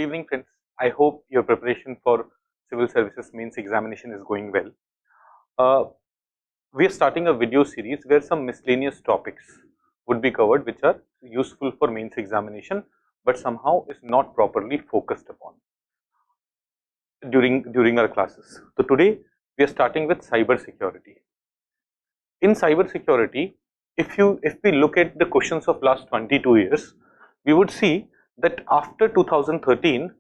evening friends. I hope your preparation for civil services mains examination is going well. We are starting a video series where some miscellaneous topics would be covered which are useful for mains examination but somehow is not properly focused upon during our classes. So today we are starting with cyber security. In cyber security, if we look at the questions of last 22 years, we would see that after 2013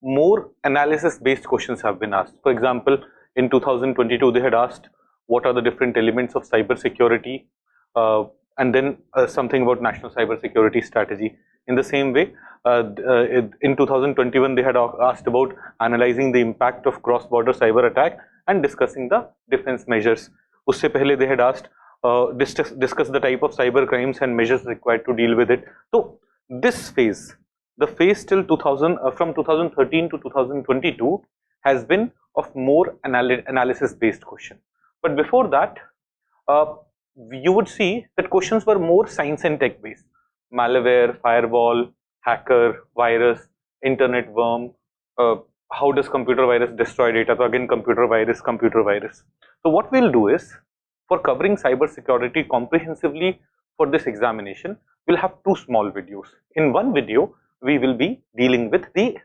more analysis based questions have been asked. For example, in 2022 they had asked what are the different elements of cyber security, and then something about national cyber security strategy. In the same way, in 2021 they had asked about analyzing the impact of cross-border cyber attack and discussing the defense measures. Usse pehle they had asked discuss the type of cyber crimes and measures required to deal with it. So this phase, the phase till from 2013 to 2022 has been of more analysis based question. But before that, you would see that questions were more science and tech based. Malware, firewall, hacker, virus, internet worm, how does computer virus destroy data? So again, computer virus. So what we'll do is, for covering cyber security comprehensively for this examination, we'll have two small videos. In one video, we will be dealing with the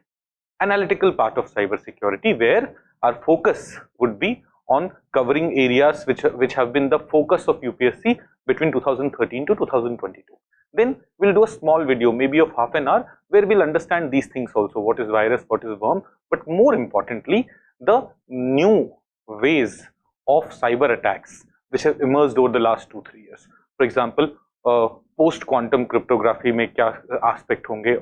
analytical part of cyber security, where our focus would be on covering areas which have been the focus of UPSC between 2013 to 2022. Then we'll do a small video, maybe of half an hour, where we'll understand these things also, what is virus, what is worm, but more importantly, the new ways of cyber attacks which have emerged over the last 2-3 years. For example, post quantum cryptography mein kya aspect honge,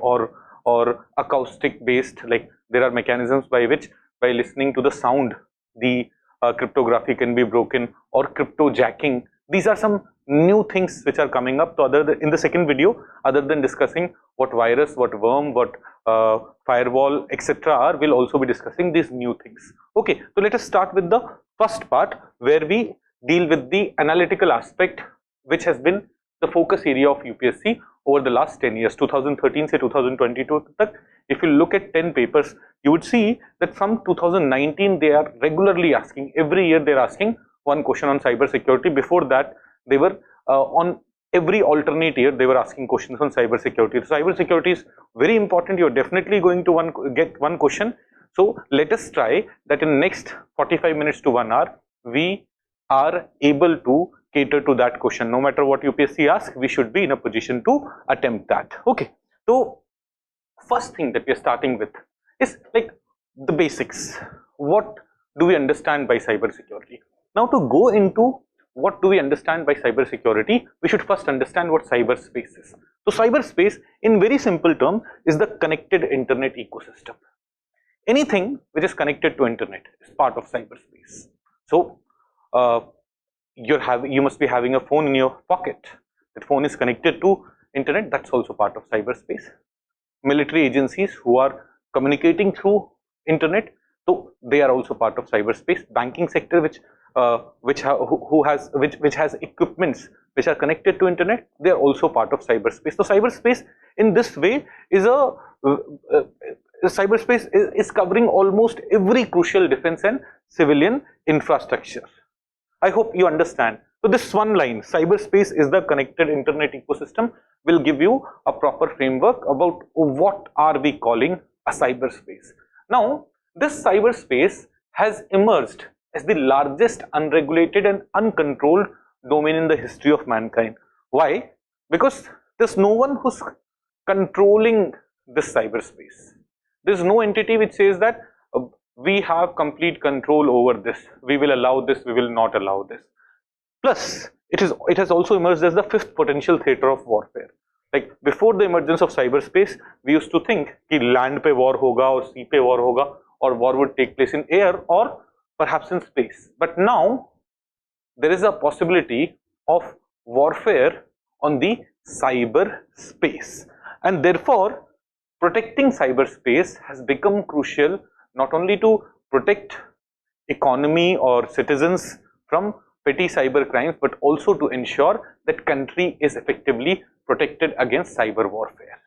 or acoustic based, like there are mechanisms by which, by listening to the sound, the cryptography can be broken, or cryptojacking. These are some new things which are coming up. So in the second video, other than discussing what virus, what worm, what firewall, etc. are, we'll also be discussing these new things. Okay, so let us start with the first part, where we deal with the analytical aspect which has been the focus area of UPSC over the last 10 years, 2013 to 2022. If you look at 10 papers, you would see that from 2019 they are regularly asking, every year they are asking one question on cyber security. Before that, they were on every alternate year they were asking questions on cyber security. Cyber security is very important. You're definitely going to get one question. So let us try that in next 45 minutes to 1 hour, we are able to cater to that question. No matter what UPSC asks, we should be in a position to attempt that. Okay, so first thing that we are starting with is like the basics. What do we understand by cyber security? Now, to go into what do we understand by cyber security, we should first understand what cyberspace is. So cyberspace, in very simple term, is the connected internet ecosystem. Anything which is connected to internet is part of cyberspace. So you must be having a phone in your pocket. That phone is connected to internet. That's also part of cyberspace. Military agencies who are communicating through internet, so they are also part of cyberspace. Banking sector, which has equipments which are connected to internet, they are also part of cyberspace. So cyberspace in this way is cyberspace is covering almost every crucial defense and civilian infrastructure. I hope you understand. So this one line, cyberspace is the connected internet ecosystem, will give you a proper framework about what are we calling a cyberspace. Now, this cyberspace has emerged as the largest unregulated and uncontrolled domain in the history of mankind. Why? Because there's no one who's controlling this cyberspace. There's no entity which says that we have complete control over this, we will allow this, we will not allow this. Plus, it has also emerged as the fifth potential theater of warfare. Like before the emergence of cyberspace, we used to think that land pe war hoga or sea pe war hoga, or war would take place in air or perhaps in space. But now there is a possibility of warfare on the cyberspace, and therefore protecting cyberspace has become crucial, not only to protect economy or citizens from petty cyber crimes, but also to ensure that country is effectively protected against cyber warfare.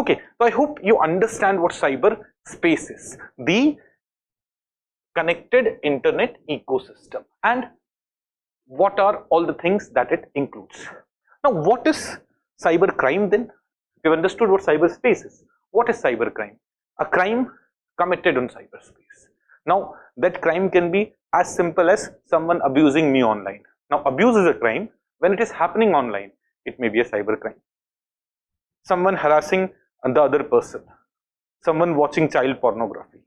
Okay, so I hope you understand what cyberspace is, the connected internet ecosystem, and what are all the things that it includes. Now, what is cybercrime then? We've understood what cyberspace is. What is cybercrime? A crime committed on cyberspace. Now, that crime can be as simple as someone abusing me online. Now, abuse is a crime. When it is happening online, it may be a cybercrime. Someone harassing the other person, someone watching child pornography.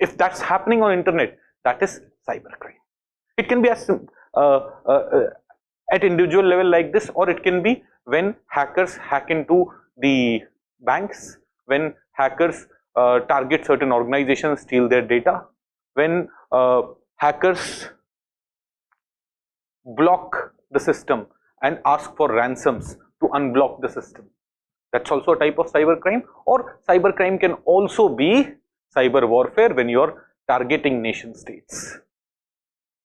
If that's happening on internet, that is cybercrime. It can be as at individual level like this, or it can be when hackers hack into the banks, when hackers target certain organizations, steal their data, when hackers block the system and ask for ransoms to unblock the system. That's also a type of cybercrime. Or cybercrime can also be cyber warfare when you're targeting nation states.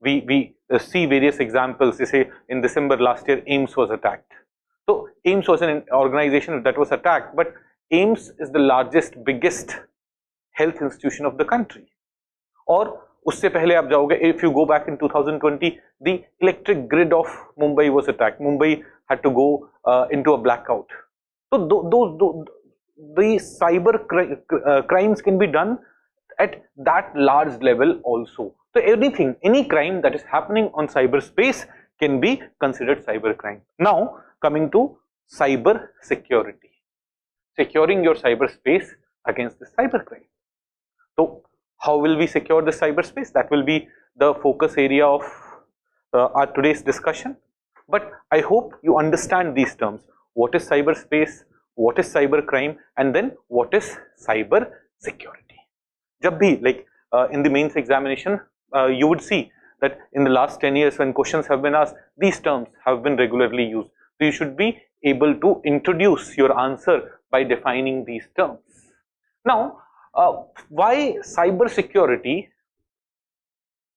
We see various examples. They say in December last year, AIIMS was attacked. So AIIMS was an organization that was attacked, but AIIMS is the largest, biggest health institution of the country. Or उससे पहले आप जाओगे, if you go back in 2020, the electric grid of Mumbai was attacked. Mumbai had to go into a blackout. So the cyber crimes can be done at that large level also. So anything, any crime that is happening on cyberspace can be considered cybercrime. Now coming to cyber security, securing your cyberspace against the cybercrime. So how will we secure the cyberspace? That will be the focus area of our today's discussion. But I hope you understand these terms. What is cyberspace? What is cybercrime? And then what is cyber security? Jab bhi, like in the mains examination, you would see that in the last 10 years when questions have been asked, these terms have been regularly used. So you should be able to introduce your answer by defining these terms. Now, why cyber security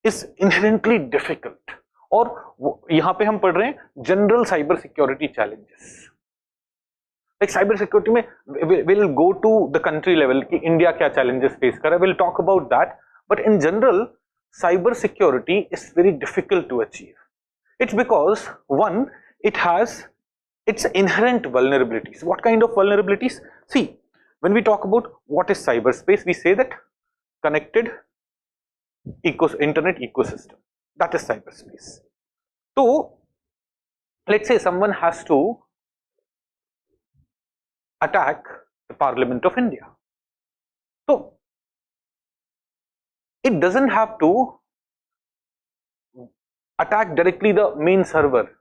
is inherently difficult? और यहाँ पे हम पढ़ रहे हैं general cyber security challenges. Like cyber security में we'll go to the country level कि India क्या challenges face कर रहा है. We'll talk about that. But in general, cyber security is very difficult to achieve. It's because one, it has its inherent vulnerabilities. What kind of vulnerabilities? See, when we talk about what is cyberspace, we say that connected internet ecosystem. That is cyberspace. So, let's say someone has to attack the Parliament of India. So, it doesn't have to attack directly the main server.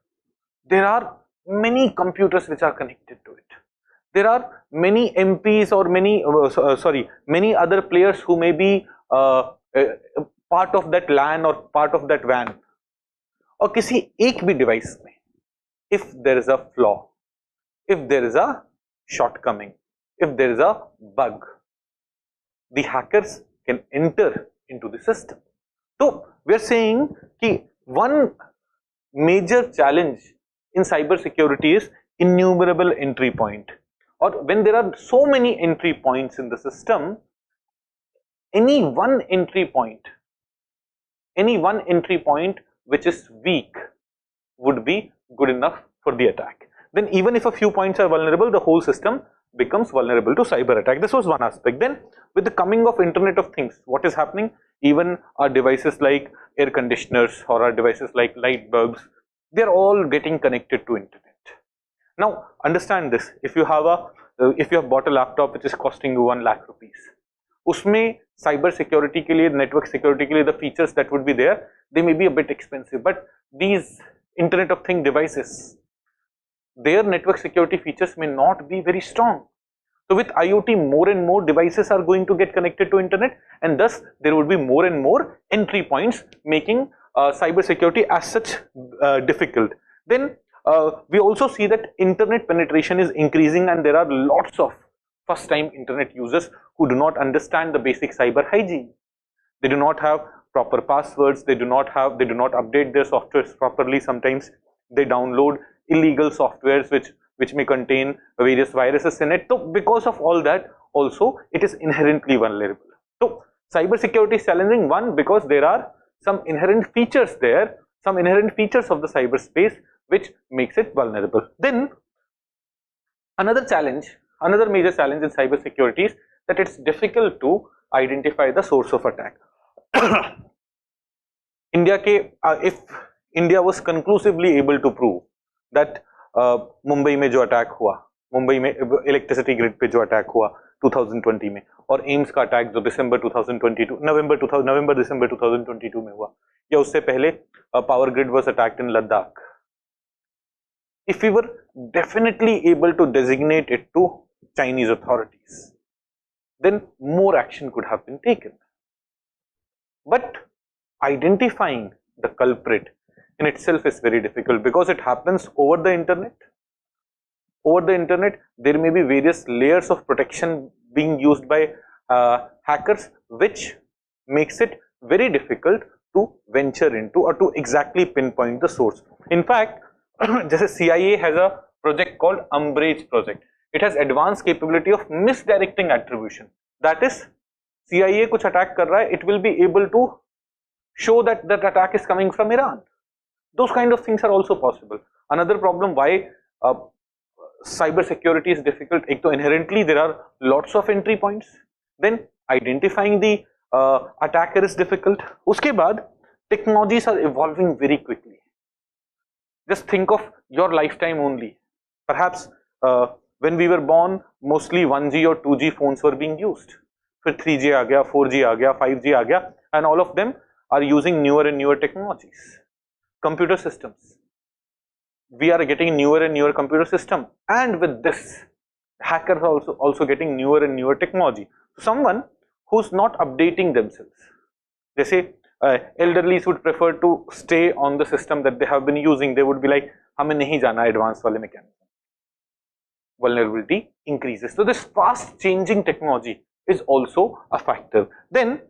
There are many computers which are connected to it. There are many MPs or many other players who may be part of that LAN or part of that WAN. और किसी एक भी device में, if there is a flaw, if there is a shortcoming, if there is a bug, the hackers can enter into the system. So we are saying that one major challenge in cyber security is innumerable entry point. Or when there are so many entry points in the system, any one entry point which is weak would be good enough for the attack. Then even if a few points are vulnerable, the whole system becomes vulnerable to cyber attack. This was one aspect. Then with the coming of Internet of Things, what is happening? Even our devices like air conditioners or our devices like light bulbs, they are all getting connected to Internet. Now understand this, if you have bought a laptop which is costing you 1 lakh rupees, उसमें cyber security के लिए, network security के लिए, the features that would be there, they may be a bit expensive, but these Internet of Things devices, their network security features may not be very strong. So with IoT, more and more devices are going to get connected to internet, and thus there would be more and more entry points, making cyber security as such difficult. Then we also see that internet penetration is increasing, and there are lots of first time internet users who do not understand the basic cyber hygiene. They do not have proper passwords, they do not update their softwares properly. Sometimes they download illegal softwares which which may contain various viruses in it. So because of all that, also it is inherently vulnerable. So cybersecurity is challenging, one, because there are some inherent features there, some inherent features of the cyberspace which makes it vulnerable. Then another major challenge in cybersecurity is that it's difficult to identify the source of attack. If India was conclusively able to prove that Mumbai में जो attack हुआ, मुंबई में electricity grid पे जो attack हुआ 2020 में, और AIIMS का अटैक जो नवंबर दिसंबर 2022 में हुआ, या उससे पहले power grid was attacked in Ladakh. If we were definitely able to designate it to Chinese authorities, then more action could have been taken. But identifying the culprit in itself is very difficult because it happens over the internet. Over the internet, there may be various layers of protection being used by hackers, which makes it very difficult to venture into or to exactly pinpoint the source. In fact, जैसे CIA has a project called Umbrage project. It has advanced capability of misdirecting attribution. That is, CIA कुछ attack कर रहा है, it will be able to show that that attack is coming from Iran. Those kind of things are also possible. Another problem why cyber security is difficult, एक तो inherently there are lots of entry points, then identifying the attacker is difficult. उसके बाद technologies are evolving very quickly. Just think of your lifetime only. Perhaps when we were born, mostly 1G or 2G phones were being used. फिर 3G आ गया, 4G आ गया, 5G आ गया, and all of them are using newer and newer technologies. Computer systems. We are getting newer and newer computer system, and with this, hackers are also getting newer and newer technology. Someone who's not updating themselves, they say elderlies would prefer to stay on the system that they have been using. They would be like, हमें नहीं जाना advanced वाले mechanism. Vulnerability increases. So this fast changing technology is also a factor. Then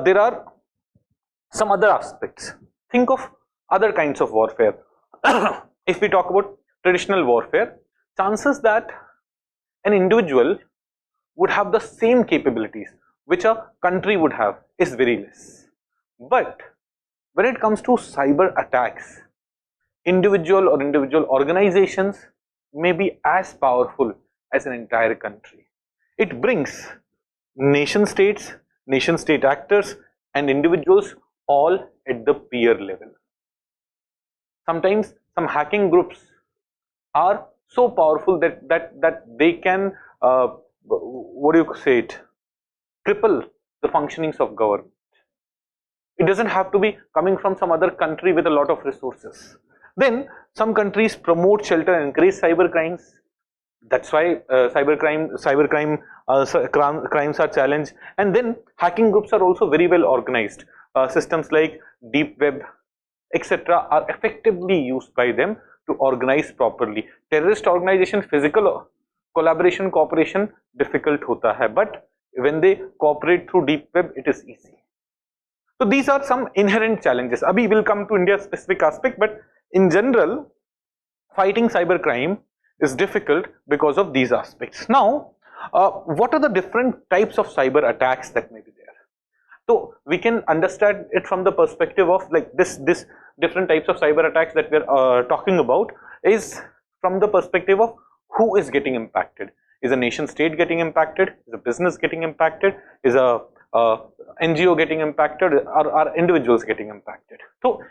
there are some other aspects. Think of other kinds of warfare. If we talk about traditional warfare, chances that an individual would have the same capabilities which a country would have is very less. But when it comes to cyber attacks, individual organizations may be as powerful as an entire country. It brings nation state actors and individuals all at the peer level. Sometimes some hacking groups are so powerful that they can cripple the functionings of government. It doesn't have to be coming from some other country with a lot of resources. Then some countries promote, shelter and encourage cyber crimes. That's why crimes are challenged. And then hacking groups are also very well organized. Systems like deep web, etc. are effectively used by them to organize properly. Terrorist organization, physical collaboration, cooperation, difficult hota hai, but when they cooperate through deep web, it is easy. So these are some inherent challenges. Abhi will come to India's specific aspect, but in general, fighting cybercrime is difficult because of these aspects. Now, what are the different types of cyber attacks that may be there? So we can understand it from the perspective of like this different types of cyber attacks that we are talking about is from the perspective of who is getting impacted. Is a nation state getting impacted? Is a business getting impacted? Is a NGO getting impacted, or are individuals getting impacted? So,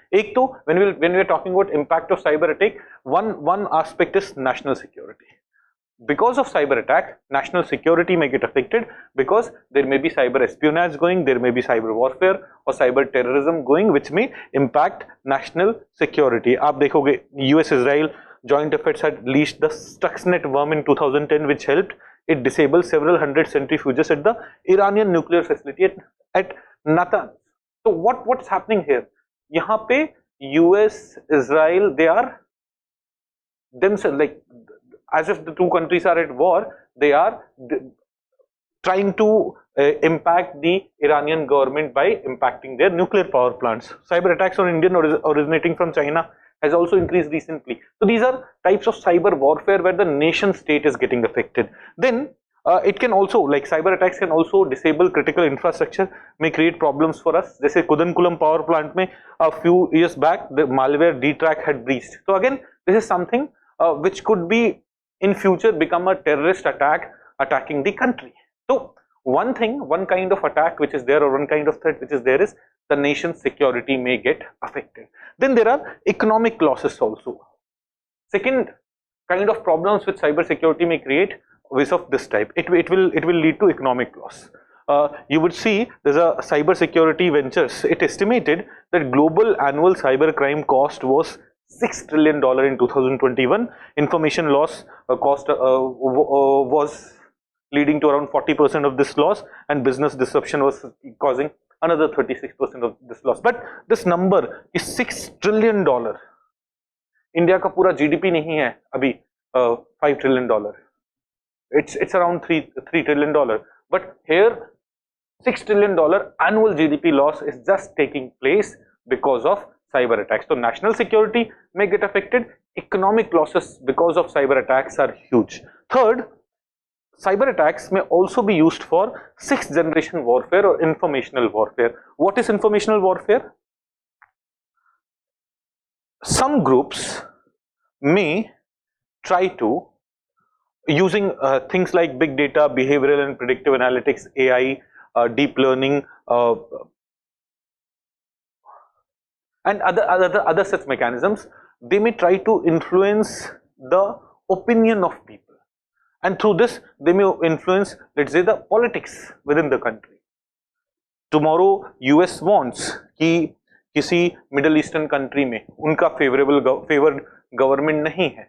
when we are talking about impact of cyber attack, one aspect is national security. Because of cyber attack, national security may get affected because there may be cyber espionage going, there may be cyber warfare or cyber terrorism going, which may impact national security. आप देखोगे US-Israel joint efforts had leashed the Stuxnet worm in 2010, which helped it disable several hundred centrifuges at the Iranian nuclear facility at Natanz. So what's happening here? यहाँ पे US, Israel, they are themselves, like as if the two countries are at war, they are trying to impact the Iranian government by impacting their nuclear power plants. Cyber attacks on India originating from China has also increased recently. So these are types of cyber warfare where the nation state is getting affected. Then it can also, like cyber attacks can also disable critical infrastructure, may create problems for us. जैसे कुदनकुलम power plant में a few years back the malware D-Track had breached. So again, this is something which could be in future become a terrorist attack attacking the country. So one kind of attack which is there, or one kind of threat which is there, is the nation's security may get affected. Then there are economic losses also. Second kind of problems which cyber security may create is of this type. It will lead to economic loss. You would see there's a cyber security ventures. It estimated that global annual cyber crime cost was $6 trillion in 2021. Information loss cost was leading to around 40% of this loss, and business disruption was causing another 36% of this loss. But this number is $6 trillion. India का पूरा GDP नहीं है अभी $5 trillion. It's around $3 trillion. But here $6 trillion annual GDP loss is just taking place because of cyber attacks. So national security may get affected. Economic losses because of cyber attacks are huge. Third, cyber attacks may also be used for sixth generation warfare or informational warfare. What is informational warfare? Some groups may try to, using things like big data, behavioral and predictive analytics, AI, deep learning, and other such mechanisms, they may try to influence the opinion of people, and through this they may influence, let's say, the politics within the country. Tomorrow US wants कि किसी middle eastern country में उनका favoured government नहीं है,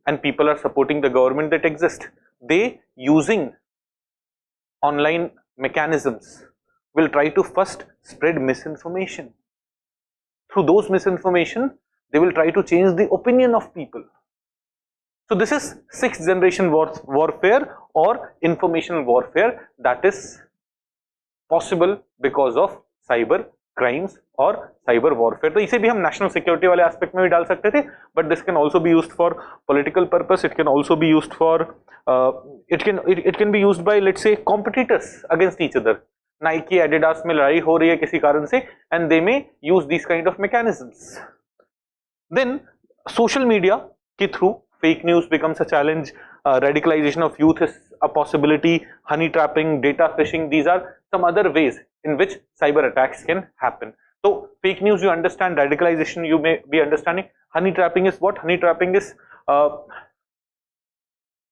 and people are supporting the government that exists. They, using online mechanisms, will try to first spread misinformation. Through those misinformation, they will try to change the opinion of people. So this is sixth generation warfare or informational warfare that is possible because of cyber crimes or cyber warfare. तो इसे भी हम national security वाले aspect में भी डाल सकते थे, but this can also be used for political purpose. It can also be used for it can be used by, let's say, competitors against each other. Nike, Adidas में लड़ाई हो रही है किसी कारण से, and they may use these kind of mechanisms. Then social media के through fake news becomes a challenge. Radicalization of youth is a possibility. Honey trapping, data phishing, these are some other ways in which cyber attacks can happen. So fake news you understand, radicalization you may be understanding. Honey trapping is what? Honey trapping is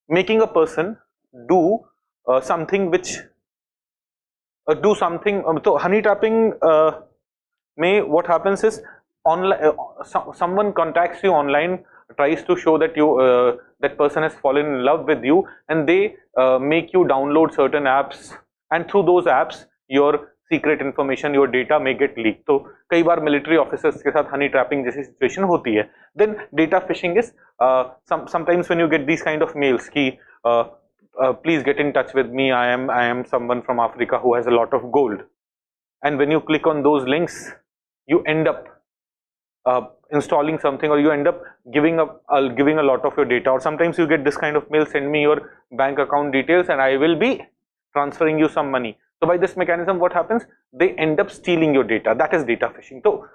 making a person do something which so honey trapping may, what happens is, online someone contacts you online, tries to show that you that person has fallen in love with you, and they make you download certain apps, and through those apps your secret information, your data may get leaked. तो कई बार military officers के साथ honey trapping जैसी situation होती है. Then data phishing is sometimes when you get these kind of mails कि please get in touch with me, I am someone from Africa who has a lot of gold, and when you click on those links you end up installing something, or you end up giving a lot of your data. Or sometimes you get this kind of mail, send me your bank account details and I will be transferring you some money. So by this mechanism what happens, they end up stealing your data. That is data phishing. So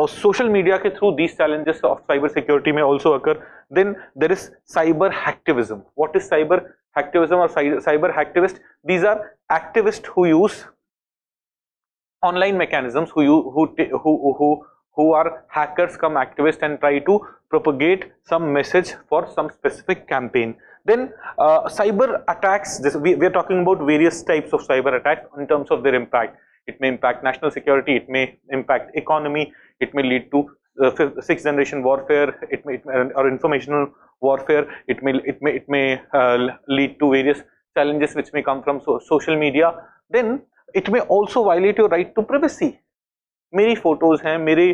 social media ke through these challenges of cyber security may also occur. Then there is cyber hacktivism. What is cyber hacktivism or cyber hacktivist? These are activists who use online mechanisms, who are hackers come activists and try to propagate some message for some specific campaign. Then cyber attacks, we are talking about various types of cyber attacks in terms of their impact. It may impact national security, it may impact economy, it may lead to sixth generation warfare, or informational warfare, it may lead to various challenges which may come from social media. Then it may also violate your right to privacy. मेरी photos हैं, मेरे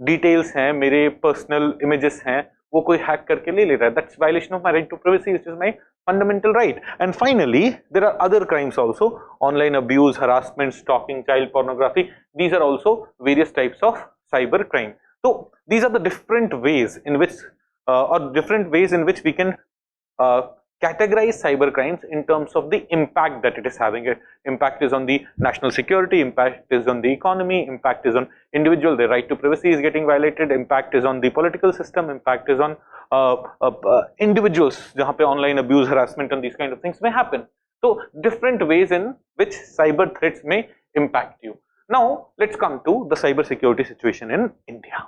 details हैं, मेरे personal images हैं, वो कोई hack करके ले रहा है. That's violation of my right to privacy, which is my fundamental right. And finally there are other crimes also: online abuse, harassment, stalking, child pornography. These are also various types of cyber crime. So these are the different ways in which we can categorize cyber crimes in terms of the impact that it is having. Impact is on the national security, impact is on the economy, impact is on individual, their right to privacy is getting violated, impact is on the political system, impact is on individuals, jahan pe online abuse, harassment and these kind of things may happen. So different ways in which cyber threats may impact you. Now let's come to the cyber security situation in India.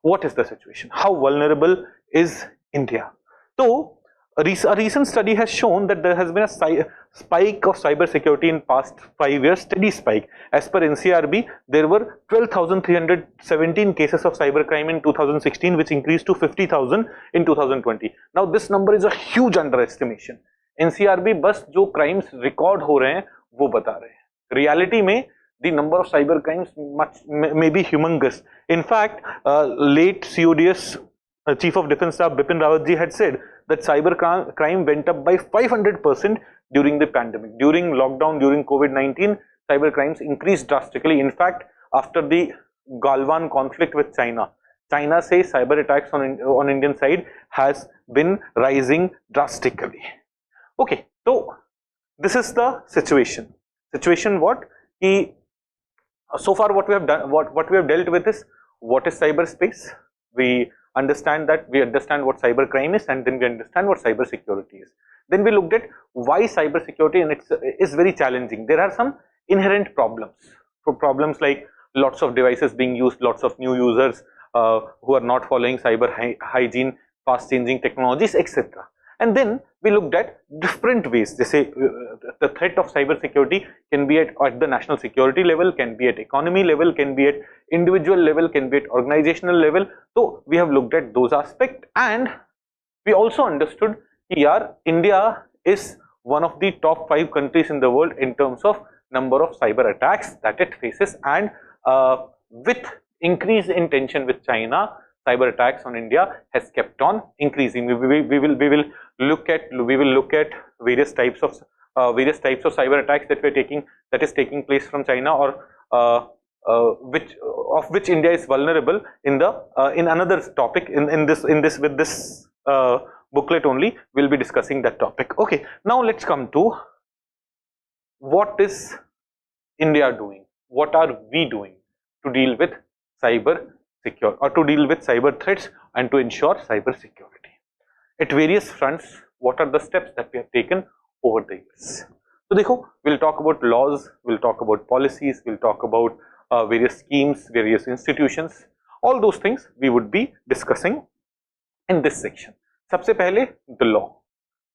What is the situation? How vulnerable is India? So a recent study has shown that there has been a spike of cyber security in past 5 years, steady spike. As per NCRB, there were 12,317 cases of cybercrime in 2016, which increased to 50,000 in 2020. Now this number is a huge underestimation. NCRB बस जो crimes record हो रहे हैं वो बता रहे हैं. Reality में the number of cyber crimes may be humongous. In fact, late CODS Chief of Defence Staff Bipin Rawat ji had said that cyber crime went up by 500% during the pandemic. During lockdown, during COVID-19, cyber crimes increased drastically. In fact, after the Galwan conflict with China says cyber attacks on Indian side has been rising drastically. Okay, so this is the situation. Situation what? So far what we have done, what we have dealt with is what is cyberspace. We understand what cyber crime is, and then we understand what cyber security is. Then we looked at why cyber security and it is very challenging. There are some inherent problems. So problems like lots of devices being used, lots of new users who are not following cyber hygiene, fast changing technologies, etc. And then we looked at different ways. They say the threat of cyber security can be at the national security level, can be at economy level, can be at individual level, can be at organizational level. So we have looked at those aspects, and we also understood that India is one of the top 5 countries in the world in terms of number of cyber attacks that it faces, and with increase in tension with China, cyber attacks on India has kept on increasing. We will look at various types of cyber attacks that is taking place from China, or which India is vulnerable in another topic with this booklet only. We'll be discussing that topic. Okay, now let's come to what is India doing? What are we doing to deal with cyber security, or to deal with cyber threats and to ensure cyber security? At various fronts, what are the steps that we have taken over the years? So dekho, we'll talk about laws, we'll talk about policies, we'll talk about various schemes, various institutions. All those things we would be discussing in this section. सबसे पहले the law.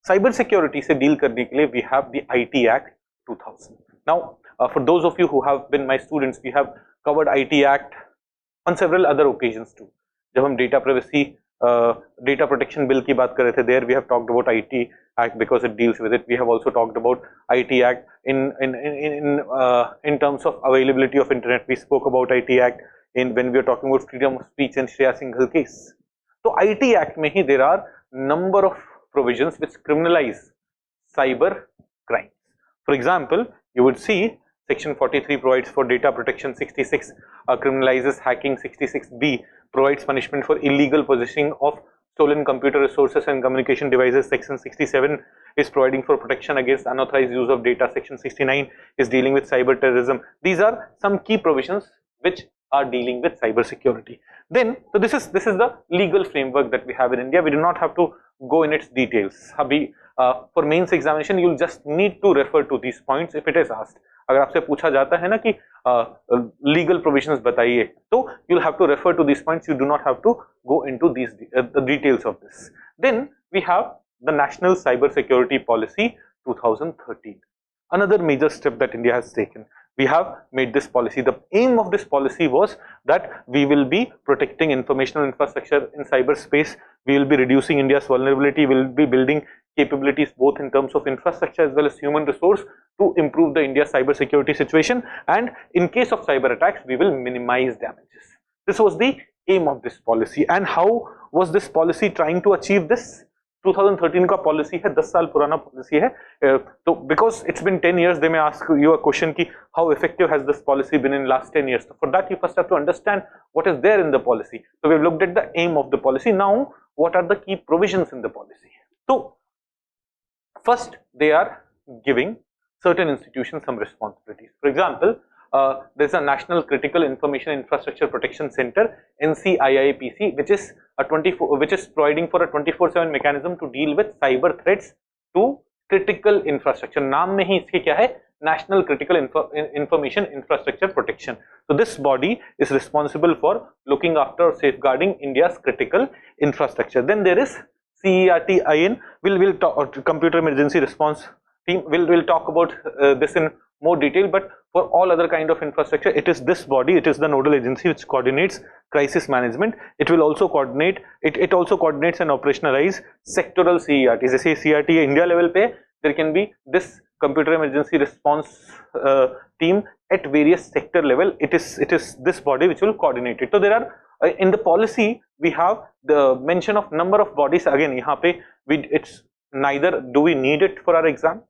Cyber security से deal करने के लिए we have the IT Act 2000. Now, for those of you who have been my students, we have covered IT Act on several other occasions too. जब हम data privacy, data protection bill की बात कर रहे थे, there we have talked about IT Act because it deals with it. We have also talked about IT Act in terms of availability of internet. We spoke about IT Act when we were talking about freedom of speech and 𝐂𝐨𝐬𝐭𝐿 case. So IT Act में ही there are number of provisions which criminalize cyber crimes. For example, you would see Section 43 provides for data protection, 66 criminalizes hacking, 66B provides punishment for illegal possession of stolen computer resources and communication devices, Section 67 is providing for protection against unauthorized use of data, Section 69 is dealing with cyber terrorism. These are some key provisions which are dealing with cyber security. Then, so this is the legal framework that we have in India. We do not have to go in its details. For mains examination, you'll just need to refer to these points if it is asked. अगर आपसे पूछा जाता है ना कि legal provisions बताइए, तो you'll have to refer to these points. You do not have to go into these the details of this. Then we have the National Cyber Security Policy 2013. Another major step that India has taken. We have made this policy. The aim of this policy was that we will be protecting informational infrastructure in cyberspace. We will be reducing India's vulnerability. We will be building capabilities both in terms of infrastructure as well as human resource to improve the India cyber security situation. And in case of cyber attacks, we will minimize damages. This was the aim of this policy. And how was this policy trying to achieve this? 2013 का policy है, 10 साल पुराना policy है. तो because it's been 10 years, they may ask you a question की how effective has this policy been in last 10 years. For that you first have to understand what is there in the policy. So we have looked at the aim of the policy. Now what are the key provisions in the policy. तो first they are giving certain institutions some responsibilities. For example, there's a National Critical Information Infrastructure Protection Center, NCIIPC, which is providing for a 24/7 mechanism to deal with cyber threats to critical infrastructure. नाम में ही इसके क्या है, National Critical Information Infrastructure Protection. So this body is responsible for looking after or safeguarding India's critical infrastructure. Then there is CERT-IN, will talk, Computer Emergency Response Team. We'll talk about this in more detail, but for all other kind of infrastructure, it is this body, it is the nodal agency which coordinates crisis management. It will also coordinate, it also coordinates and operationalize sectoral CERT. जैसे CERT India level पे, there can be this computer emergency response team at various sector level. It is this body which will coordinate it. So there are in the policy we have the mention of number of bodies. Again यहाँ पे it's neither do we need it for our exam,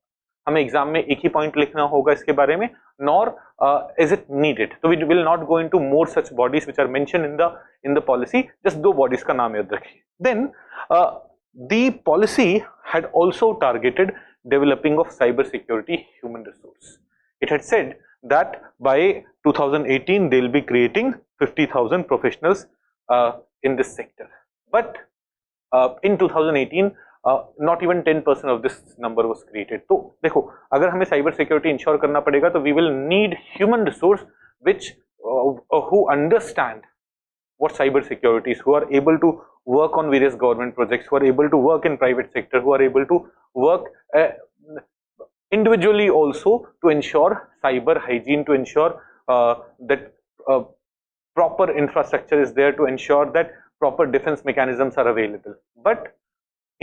हमें exam में एक ही point लिखना होगा इसके बारे में, नॉर इज इट नीडेड. तो we will not go into more such bodies which are mention in the policy. Just दो बॉडीज का नाम याद रखिए. Then the policy had also targeted developing of cyber security human resource. It had said that by 2018 they will be creating 50,000 professionals in this sector. But in 2018 not even 10% of this number was created. तो देखो, अगर हमें cyber security ensure करना पड़ेगा तो we will need human resource which who understand what cyber security is, who are able to work on various government projects, who are able to work in private sector, who are able to work individually also to ensure cyber hygiene, to ensure that proper infrastructure is there, to ensure that proper defense mechanisms are available. But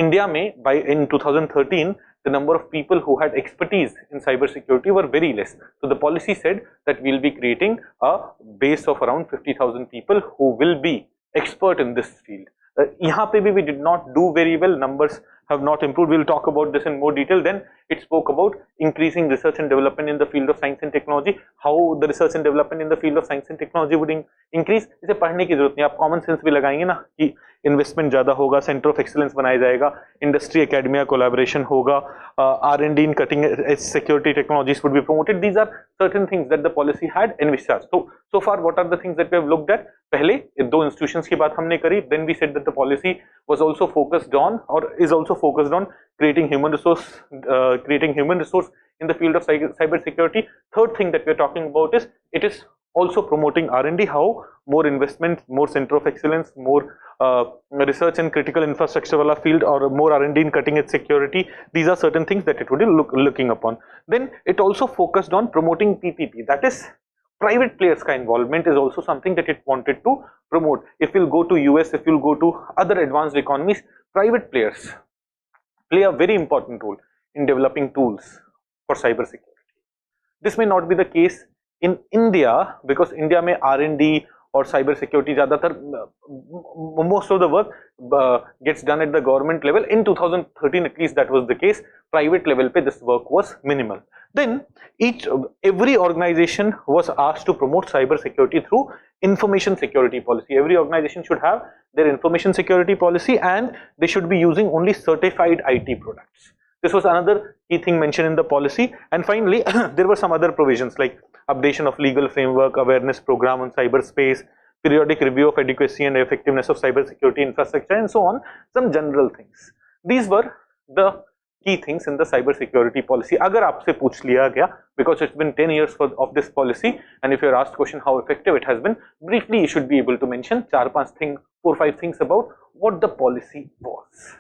India में in 2013 the number of people who had expertise in cyber security were very less. So the policy said that we will be creating a base of around 50,000 people who will be expert in this field. यहाँ पे भी we did not do very well. Numbers have not improved. We'll talk about this in more detail. Then it spoke about increasing research and development in the field of science and technology. How the research and development in the field of science and technology would increase. इसे पढ़ने की जरूरत नहीं, आप common sense भी लगाएंगे ना कि इन्वेस्टमेंट ज्यादा होगा, सेंटर ऑफ एक्सीलेंस बनाया जाएगा, इंडस्ट्री एकेडमिया कोलैबोरेशन होगा, R&D in cutting edge security technologies would be promoted. These are certain things that the policy had envisaged. So far what are the things that we have looked at? पहले दो institutions की बात हमने करी. Then we said that the policy was also focused on or is also focused on creating human resource in the field of cyber security. Third thing that we are talking about is it is also promoting R&D, how more investment, more center of excellence, more research in critical infrastructure wala field, or more R&D in cutting edge security. These are certain things that it would be looking upon. Then it also focused on promoting PPP, that is private players ka involvement is also something that it wanted to promote. If you'll go to US, if you'll go to other advanced economies, private players play a very important role in developing tools for cyber security. This may not be the case in India because India में R&D और cyber security ज़्यादातर most of the work gets done at the government level. In 2013 at least that was the case. Private level पे this work was minimal. Then every organization was asked to promote cyber security through information security policy. Every organization should have their information security policy and they should be using only certified IT products. This was another key thing mentioned in the policy. And finally, there were some other provisions like updation of legal framework, awareness program on cyberspace, periodic review of adequacy and effectiveness of cybersecurity infrastructure, and so on. Some general things. These were the key things in the cybersecurity policy. Agar aapse पूछ लिया गया, because it's been 10 years of this policy, and if you're asked question how effective it has been, briefly you should be able to mention 4-5 things about what the policy was.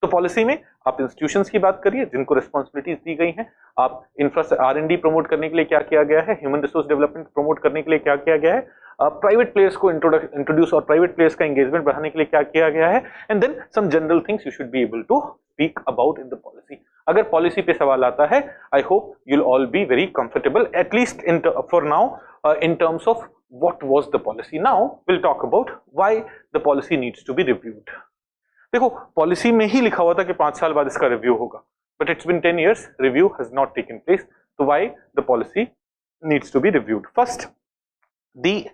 तो policy में आप institutions की बात करिए जिनको responsibilities दी गई हैं, आप R&D प्रमोट करने के लिए क्या किया गया है, ह्यूमन रिसोर्स डेवलपमेंट प्रमोट करने के लिए क्या किया गया है, प्राइवेट प्लेयर्स को इंट्रोड्यूस और प्राइवेट प्लेयर्स का एंगेजमेंट बढ़ाने के लिए क्या किया गया है, and then some general things you should be able to speak about in the policy. अगर पॉलिसी पे सवाल आता है, I hope you will all be very comfortable at least for now in terms of what was the policy. Now we'll talk about why the policy needs to be reviewed. देखो policy में ही लिखा हुआ था कि 5 साल बाद इसका रिव्यू होगा, but it's been 10 years, review has not taken place. So why the policy needs to be reviewed? First, the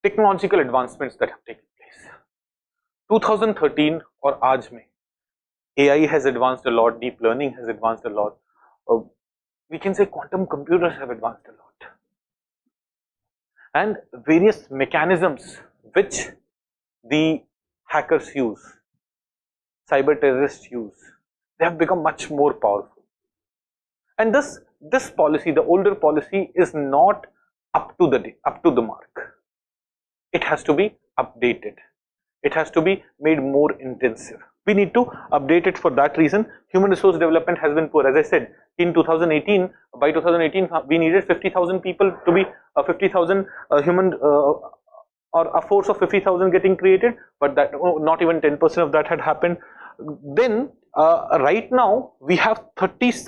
technological advancements that have taken place 2013 और आज में AI has advanced a lot, deep learning has advanced a lot, we can say quantum computers have advanced a lot, and various mechanisms which the hackers use, cyber terrorists use, they have become much more powerful. And this policy, the older policy, is not up to the mark. It has to be updated. It has to be made more intensive. We need to update it. For that reason, human resource development has been poor. As I said, in 2018, by 2018, we needed 50,000 people to be 50,000 human or a force of 50,000 getting created, but that not even 10% of that had happened. Then right now we have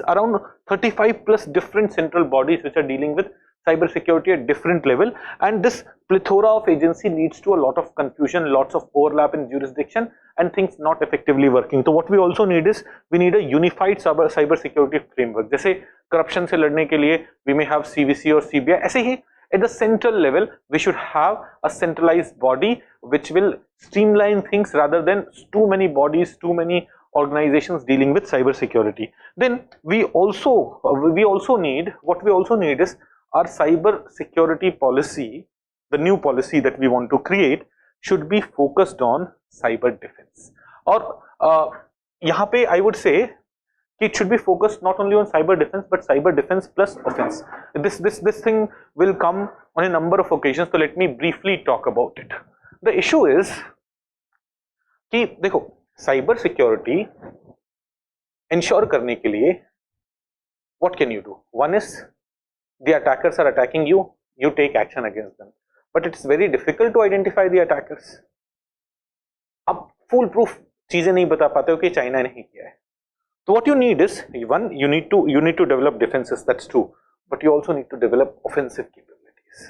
around 35 plus different central bodies which are dealing with cyber security at different level, and this plethora of agency leads to a lot of confusion, lots of overlap in jurisdiction, and things not effectively working. So what we also need is, we need a unified cyber security framework. जैसे corruption से लड़ने के लिए we may have CVC और CBI, ऐसे ही at the central level we should have a centralized body which will streamline things rather than too many bodies, too many organizations dealing with cyber security. Then we also need, what we also need is our cyber security policy, the new policy that we want to create, should be focused on cyber defense. और यहाँ पे I would say it should be focused not only on cyber defense but cyber defense plus offense. This thing will come on a number of occasions, so let me briefly talk about it. The issue is कि देखो cyber security ensure करने के लिए what can you do? One is, the attackers are attacking you, you take action against them, but it's very difficult to identify the attackers. अब full proof चीजें नहीं बता पाते हो कि चाइना ने ही किया है. So what you need is, one, you need to develop defenses, that's true, but you also need to develop offensive capabilities,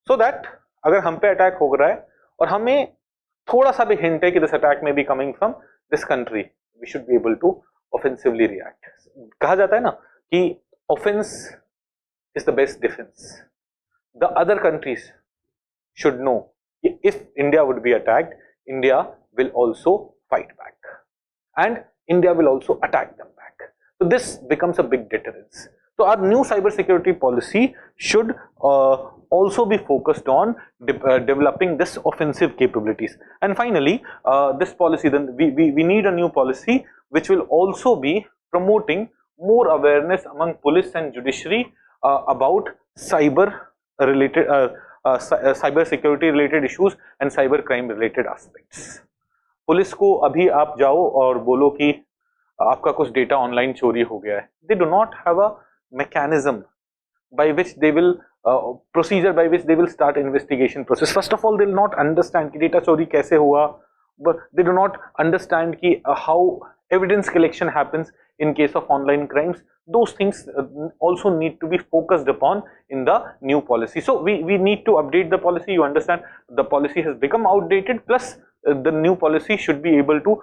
so that अगर हम पे अटैक हो रहा है और हमें थोड़ा सा भी हिंट है कि this attack may be coming from this country, we should be able to offensively react. कहा जाता है ना कि offense is the best defense. The other countries should know if India would be attacked, India will also fight back, and India will also attack them back. So this becomes a big deterrence. So our new cyber security policy should also be focused on developing this offensive capabilities. And finally, this policy, then we need a new policy which will also be promoting more awareness among police and judiciary about cyber related cyber security related issues and cyber crime related aspects. Police को अभी आप जाओ और बोलो कि आपका कुछ data online चोरी हो गया है, they do not have a mechanism by which they will procedure by which they will start investigation process. First of all, they will not understand कि डेटा चोरी कैसे हुआ, but they do not understand कि how evidence collection happens in case of online crimes. Those things also need to be focused upon in the new policy. So we need to update the policy. You understand, the policy has become outdated, plus the new policy should be able to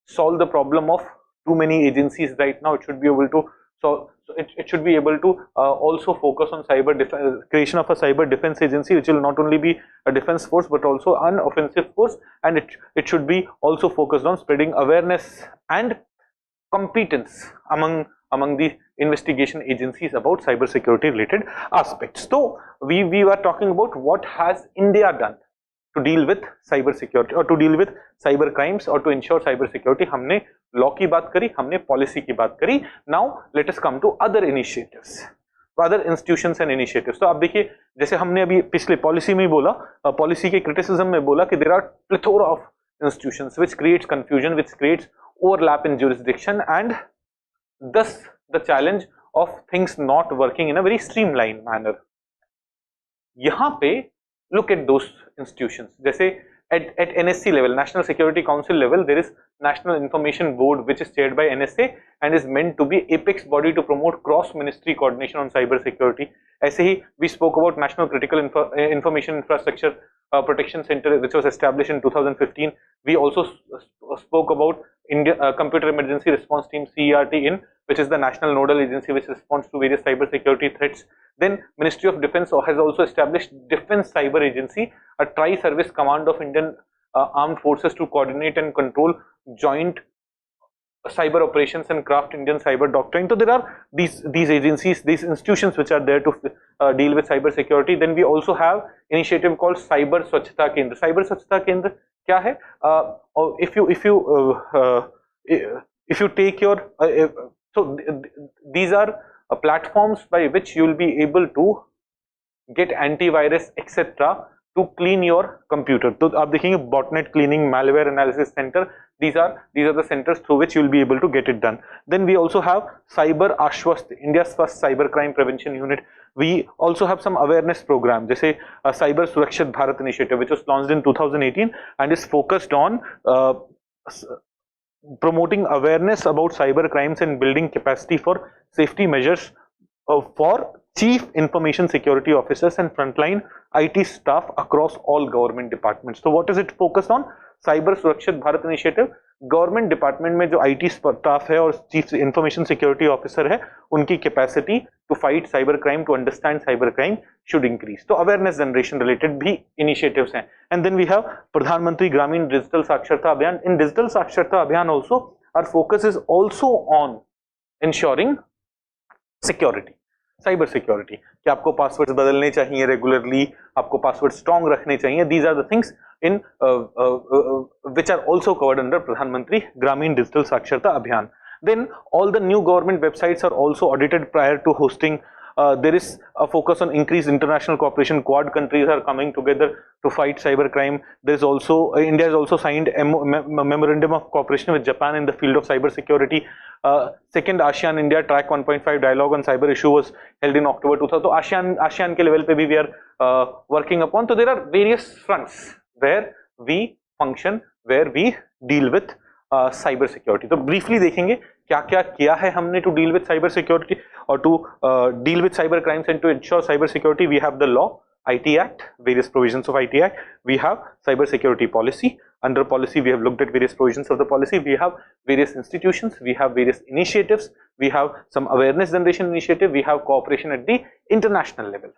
solve the problem of too many agencies right now. It should be able to solve, it should be able to also focus on cyber defense, creation of a cyber defense agency which will not only be a defense force but also an offensive force, and it should be also focused on spreading awareness and competence among the investigation agencies about cyber security related aspects. So we were talking about what has India done to deal with cyber security or to deal with cyber crimes or to ensure cyber security. हमने law की बात करी, हमने policy की बात करी. Now let us come to other initiatives, other institutions and initiatives. तो आप देखिए, जैसे हमने अभी पिछले पॉलिसी में बोला, पॉलिसी के क्रिटिसिज्म में बोला कि there are plethora of institutions which creates confusion, which creates overlap in jurisdiction, and thus the challenge of things not working in a very streamlined manner. यहाँ पे look at those institutions. जैसे at NSC level, National Security Council level, there is National Information Board which is chaired by NSA and is meant to be apex body to promote cross ministry coordination on cyber security. ऐसे ही we spoke about National Critical Information Infrastructure Protection Center which was established in 2015. We also spoke about India Computer Emergency Response Team CERT which is the national nodal agency which responds to various cyber security threats. Then Ministry of Defense has also established Defense Cyber Agency, a tri-service command of Indian armed forces to coordinate and control joint cyber operations and craft Indian cyber doctrine. So there are these agencies, these institutions which are there to deal with cyber security. Then we also have initiative called CYBERSECURITY Kendra. CYBERSECURITY Kendra क्या है? If you take your so these are platforms by which you will be able to get antivirus etc. to clean your computer. तो आप देखेंगे botnet cleaning, malware analysis center. These are the centers through which you will be able to get it done. Then we also have Cyber Ashwast, India's first cyber crime prevention unit. We also have some awareness program, जैसे Cyber Surakshit Bharat initiative, which was launched in 2018 and is focused on promoting awareness about cyber crimes and building capacity for safety measures for chief information security officers and frontline IT staff across all government departments. So what is it focused on? Cyber Surakshit Bharat initiative. Government department में जो IT staff है और chief information security officer है उनकी capacity to fight cyber crime, to understand cyber crime should increase. तो awareness generation related भी initiatives हैं. And then we have Pradhanmantri Gramin digital Saksharta Abhiyan. In digital Saksharta Abhiyan also our focus is also on ensuring security, cyber security, कि आपको passwords बदलने चाहिए regularly, आपको password strong रखने चाहिए. These are the things in which are also covered under Pradhan Mantri Gramin Digital Saksharta Abhiyan. Then all the new government websites are also audited prior to hosting. There is a focus on increased international cooperation. Quad countries are coming together to fight cyber crime. There is also India has also signed a memorandum of cooperation with Japan in the field of cyber security. Second ASEAN India Track 1.5 dialogue on cyber issue was held in October 2000. So ASEAN के level पे भी we are working upon. So there are various fronts where we function, where we deal with cyber security. तो briefly देखेंगे क्या क्या किया है हमने to deal with cyber security or to deal with cyber crimes and to ensure cyber security. We have the law, IT Act, various provisions of IT Act. We have cyber security policy. Under policy we have looked at various provisions of the policy. We have various institutions, we have various initiatives, we have some awareness generation initiative, we have cooperation at the international level.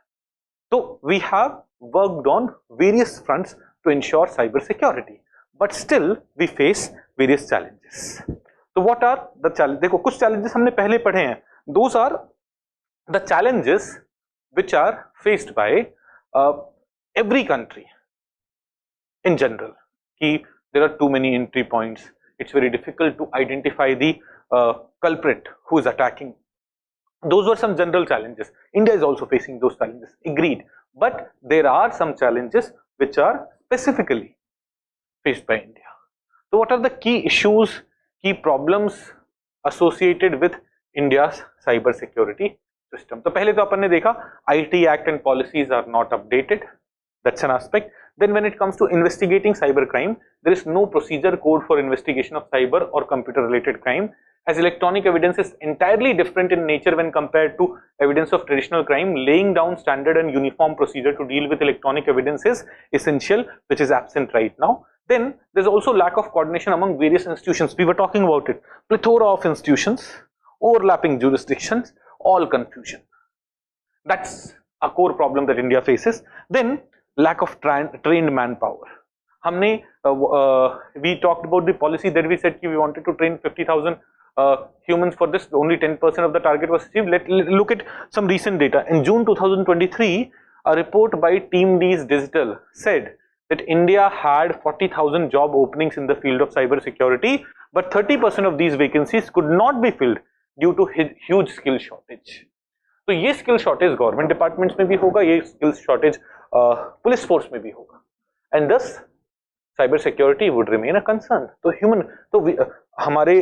So we have worked on various fronts to ensure cyber security, but still we face various challenges. So what are the challenges? देखो कुछ challenges हमने पहले पढ़े हैं. Those are the challenges which are faced by every country in general. कि there are too many entry points. It's very difficult to identify the culprit who is attacking. Those were some general challenges. India is also facing those challenges. Agreed. But there are some challenges which are specifically faced by India. So what are the key issues, key problems associated with India's cyber security system? तो पहले तो अपन ने देखा IT Act and policies are not updated. That's an aspect. Then when it comes to investigating cyber crime, there is no procedure code for investigation of cyber or computer related crime, as electronic evidence is entirely different in nature when compared to evidence of traditional crime. Laying down standard and uniform procedure to deal with electronic evidence is essential, which is absent right now. Then there's also lack of coordination among various institutions. We were talking about it. Plethora of institutions, overlapping jurisdictions, all confusion. That's a core problem that India faces. Then lack of trained manpower. हमने we talked about the policy that we said we wanted to train 50,000 humans for this. Only 10% of the target was achieved. Let's look at some recent data. In June 2023, a report by Team D's Digital said that India had 40,000 job openings in the field of cyber security, but 30% of these vacancies could not be filled due to huge skill shortage. तो ये skill shortage government departments में भी होगा, ये skill shortage police force में भी होगा, and thus cyber security would remain a concern. तो हमारे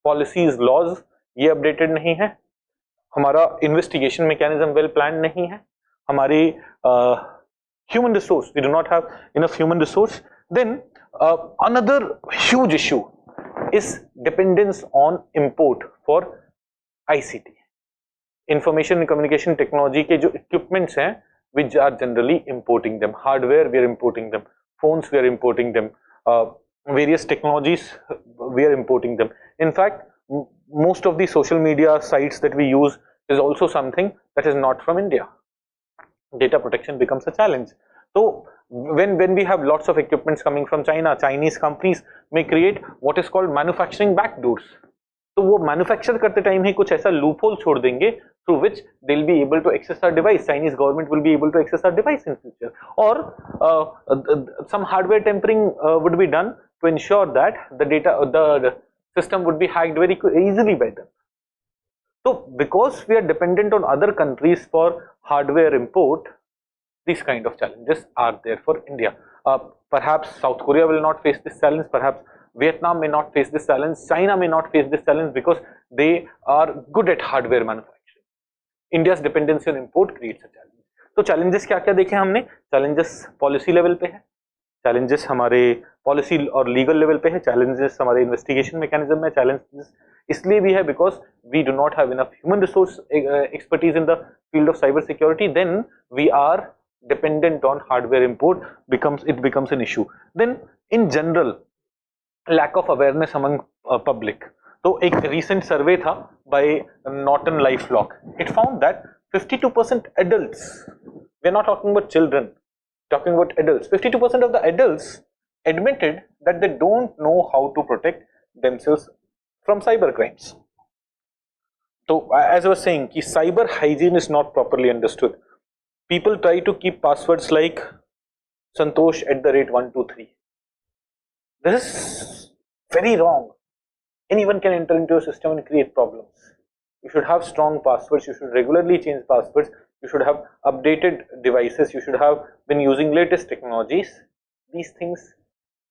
policies, laws ये updated नहीं है, हमारा investigation mechanism well planned नहीं है, हमारी human resource, we do not have enough human resource. Then another huge issue is dependence on import for ICT, information and communication technology के जो equipments हैं, which are generally importing them. Hardware we are importing them, phones we are importing them, various technologies we are importing them. In fact, most of the social media sites that we use is also something that is not from India. Data protection becomes a challenge. So when we have lots of equipments coming from China, Chinese companies may create what is called manufacturing backdoors. तो वो manufacture करते time ही कुछ ऐसा loophole छोड़ देंगे through which they'll be able to access our device. Chinese government will be able to access our device in future, or some hardware tampering would be done to ensure that the system would be hacked very easily by them. So because we are dependent on other countries for hardware import, these kind of challenges are there for India. Perhaps South Korea will not face this challenge, perhaps Vietnam may not face this challenge, China may not face this challenge because they are good at hardware manufacturing. India's dependency on import creates a challenge. तो challenges क्या क्या देखे हमने? Challenges policy level पे है, challenges हमारे policy और legal level पे है, challenges हमारे investigation mechanism में, challenges इसलिए भी है because we do not have enough human resource expertise in the field of cyber security. Then we are dependent on hardware import, becomes an issue. Then in general, lack of awareness among public. तो एक recent survey था by Norton LifeLock. It found that 52% adults, we are not talking about children, talking about adults, 52% of the adults admitted that they don't know how to protect themselves from cyber crimes. So as I was saying, कि cyber hygiene is not properly understood. People try to keep passwords like Santosh@123. This is very wrong. Anyone can enter into your system and create problems. You should have strong passwords, you should regularly change passwords, you should have updated devices, you should have been using latest technologies. These things,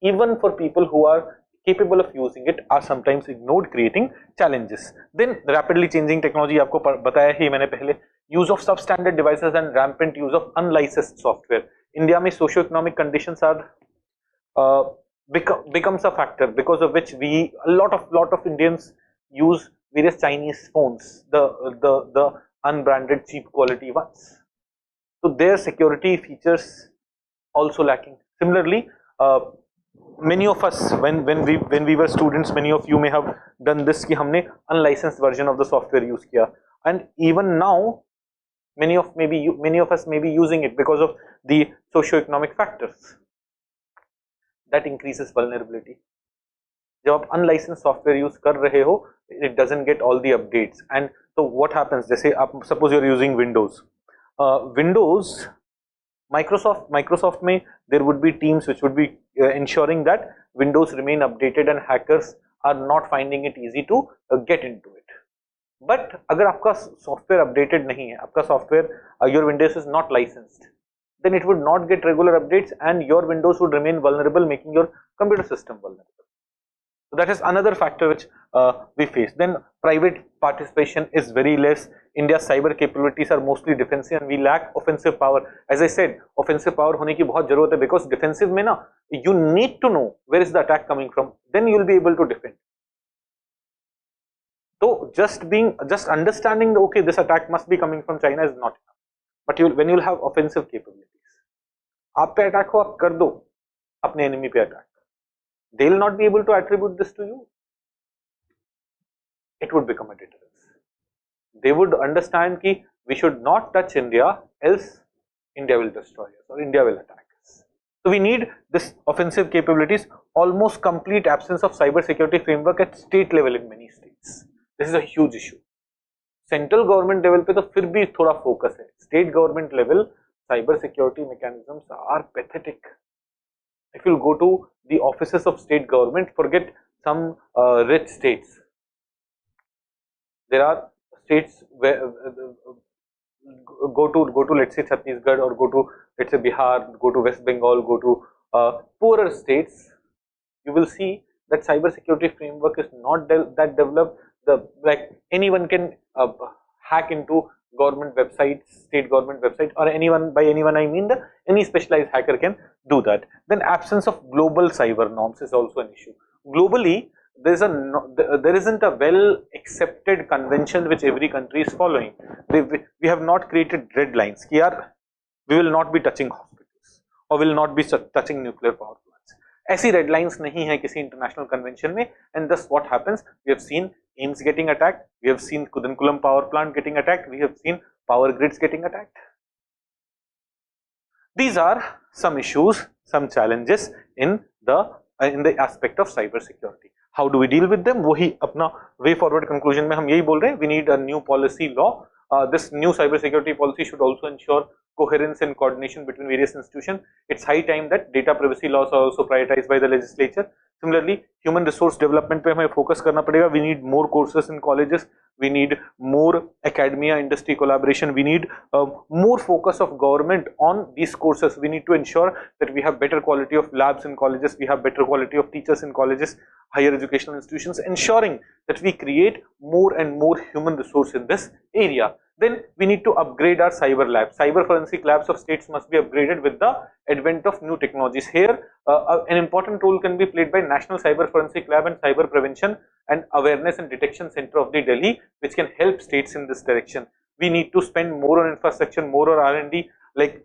even for people who are capable of using it, are sometimes ignored, creating challenges. Then rapidly changing technology, आपको बताया ही मैंने पहले, use of substandard devices and rampant use of unlicensed software. India में socio-economic conditions are becomes a factor because of which a lot of Indians use various Chinese phones, the unbranded cheap quality ones. So their security features also lacking. Similarly, many of us when we were students, many of you may have done this कि हमने unlicensed version of the software use किया, and even now many of us may be using it because of the socio-economic factors. That increases vulnerability. जब आप unlicensed software use कर रहे हो, it doesn't get all the updates, and so what happens? जैसे आप suppose you're using Windows, Microsoft में there would be teams which would be ensuring that Windows remain updated and hackers are not finding it easy to get into it. But अगर आपका software updated नहीं है, आपका software, your Windows is not licensed, then it would not get regular updates and your Windows would remain vulnerable, making your computer system vulnerable. So that is another factor which we face. Then private participation is very less. India's cyber capabilities are mostly defensive and we lack offensive power. As I said, offensive power होने की बहुत जरूरत है because defensive में ना, you need to know where is the attack coming from, then you will be able to defend. So just understanding that okay, this attack must be coming from China is not enough. But when you will have offensive capabilities, आप पे attack हो, आप कर दो अपने enemy पे attack, they will not be able to attribute this to you. It would become a deterrence. They would understand कि we should not touch India, else India will destroy us or India will attack us. So we need this offensive capabilities. Almost complete absence of cyber security framework at state level in many states. This is a huge issue. Central government level पे तो फिर भी थोड़ा focus है, state government level cyber security mechanisms are pathetic. If you go to the offices of state government, forget some rich states. There are states where go to let's say Chhattisgarh, or go to let's say Bihar, go to West Bengal, go to poorer states. You will see that cyber security framework is not that developed. Like anyone can hack into government websites, state government website, or anyone, by anyone I mean any specialized hacker can do that. Then absence of global cyber norms is also an issue. Globally, there isn't a well accepted convention which every country is following. We have not created red lines. Here, we will not be touching hospitals or will not be touching nuclear power plants. ऐसी red lines नहीं है किसी international convention में, and thus what happens? We have seen AIIMS getting attacked, we have seen Kudankulam power plant getting attacked, we have seen power grids getting attacked. These are some issues, some challenges in the aspect of cyber security. How do we deal with them? वही अपना way forward conclusion में हम यही बोल रहे हैं, we need a new policy law. This new cyber security policy should also ensure coherence and coordination between various institutions. It's high time that data privacy laws are also prioritized by the legislature. Similarly, human resource development पे हमें focus करना पड़ेगा. We need more courses in colleges. We need more academia industry collaboration. We need more focus of government on these courses. We need to ensure that we have better quality of labs in colleges. We have better quality of teachers in colleges, higher educational institutions, ensuring that we create more and more human resource in this area. Then we need to upgrade our cyber labs. Cyber forensic labs of states must be upgraded with the advent of new technologies. Here, an important role can be played by National Cyber Forensic Lab and Cyber Prevention and Awareness and Detection Center of the Delhi, which can help states in this direction. We need to spend more on infrastructure, more on R&D, like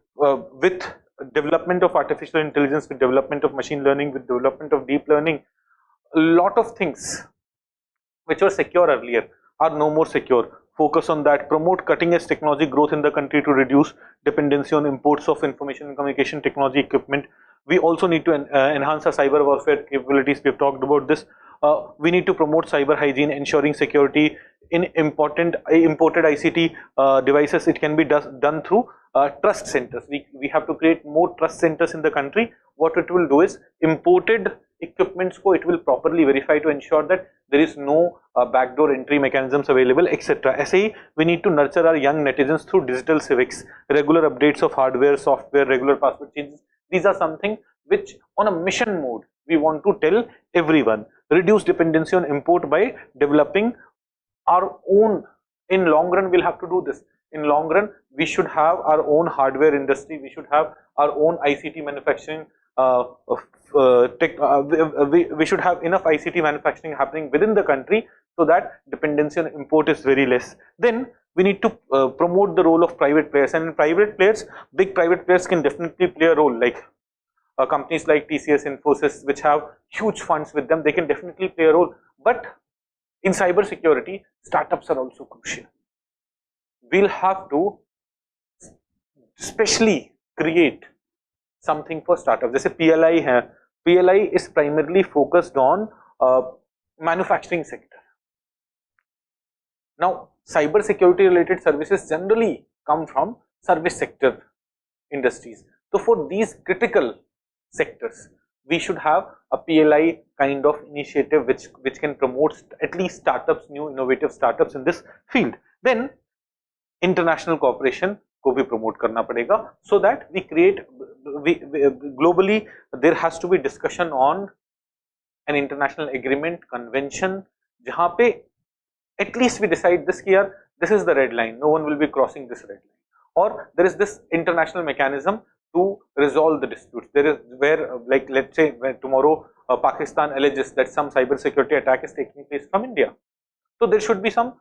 with development of artificial intelligence, with development of machine learning, with development of deep learning. A lot of things which were secure earlier are no more secure. Focus on that, promote cutting edge technology growth in the country to reduce dependency on imports of information and communication technology equipment. We also need to enhance our cyber warfare capabilities. We have talked about this. We need to promote cyber hygiene, ensuring security in imported ICT devices. It can be done through trust centers. We have to create more trust centers in the country. What it will do is imported equipments it will properly verify to ensure that there is no backdoor entry mechanisms available, etc. ऐसे ही we need to nurture our young netizens through digital civics, regular updates of hardware, software, regular password changes. These are something which on a mission mode we want to tell everyone. Reduce dependency on import by developing our own. In long run we'll have to do this. In long run we should have our own hardware industry, we should have our own ICT manufacturing, we should have enough ICT manufacturing happening within the country so that dependency on import is very less. Then we need to promote the role of private players, and in private players, big private players can definitely play a role, like companies like TCS, Infosys, which have huge funds with them, they can definitely play a role. But in cyber security, startups are also crucial. We'll have to specially create something for startups. जैसे PLI है, PLI is primarily focused on manufacturing sector. Now, cyber security related services generally come from service sector industries. So for these critical sectors, we should have a PLI kind of initiative which can promote at least startups, new innovative startups in this field. Then international cooperation को भी promote करना पड़ेगा, so that we create, globally there has to be discussion on an international agreement, convention, जहाँ पे at least we decide this year, this is the red line, no one will be crossing this red line, or there is this international mechanism to resolve the disputes. There is where, like let's say when tomorrow Pakistan alleges that some cyber security attack is taking place from India, so there should be some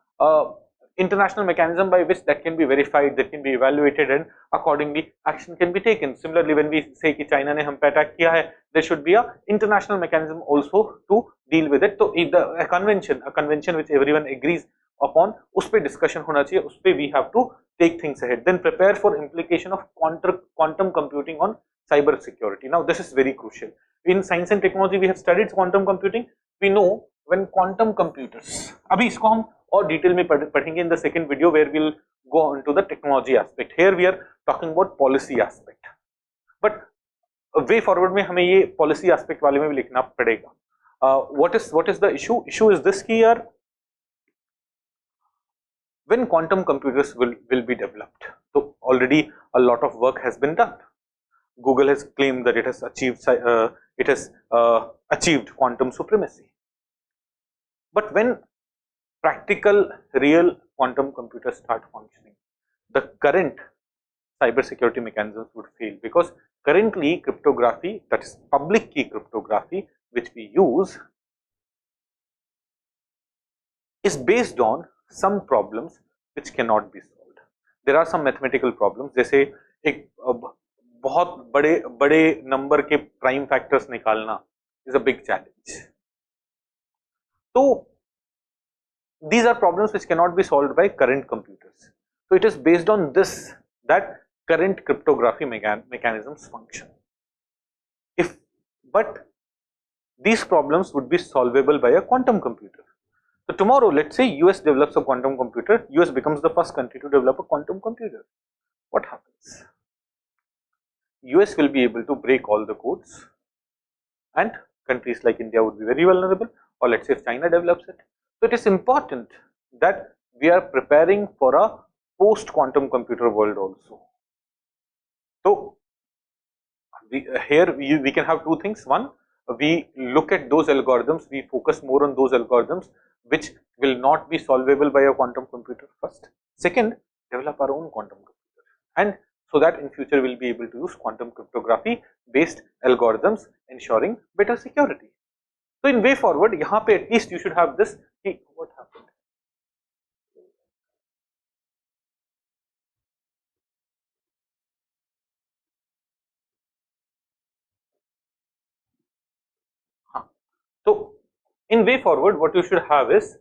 international mechanism by which that can be verified, that can be evaluated, and accordingly action can be taken. Similarly, when we say कि China ने हम पे attack किया है, there should be a international mechanism also to deal with it. So a convention which everyone agrees upon, उस पे discussion होना चाहिए, उस पे we have to take things ahead. Then prepare for implication of quantum computing on cyber security. Now this is very crucial. In science and technology we have studied quantum computing. We know when quantum computers, अभी इसको हम और detail में पढ़ेंगे in the second video where we'll go on to the technology aspect. Here we are talking about policy aspect, but way forward में हमें ये policy aspect वाले में भी लिखना पड़ेगा. What is the issue? Issue is this कि यार when quantum computers will be developed, so already a lot of work has been done. Google has claimed that it has achieved quantum supremacy, but when practical real quantum computers start functioning, the current cybersecurity mechanisms would fail, because currently cryptography, that is public key cryptography, which we use, is based on some problems which cannot be solved. There are some mathematical problems, जैसे एक बहुत बड़े number के prime factors निकालना is a big challenge. So these are problems which cannot be solved by current computers. So it is based on this that current cryptography mechanisms function. But these problems would be solvable by a quantum computer. So tomorrow, let's say US develops a quantum computer, US becomes the first country to develop a quantum computer. What happens? US will be able to break all the codes, and countries like India would be very vulnerable, or let's say if China develops it. So it is important that we are preparing for a post quantum computer world also. So here we can have two things. One, we look at those algorithms, we focus more on those algorithms which will not be solvable by a quantum computer first. Second, develop our own quantum computer, and so that in future we will be able to use quantum cryptography based algorithms ensuring better security. So in way forward, यहाँ पे at least you should have this. What happened? So in way forward, what you should have is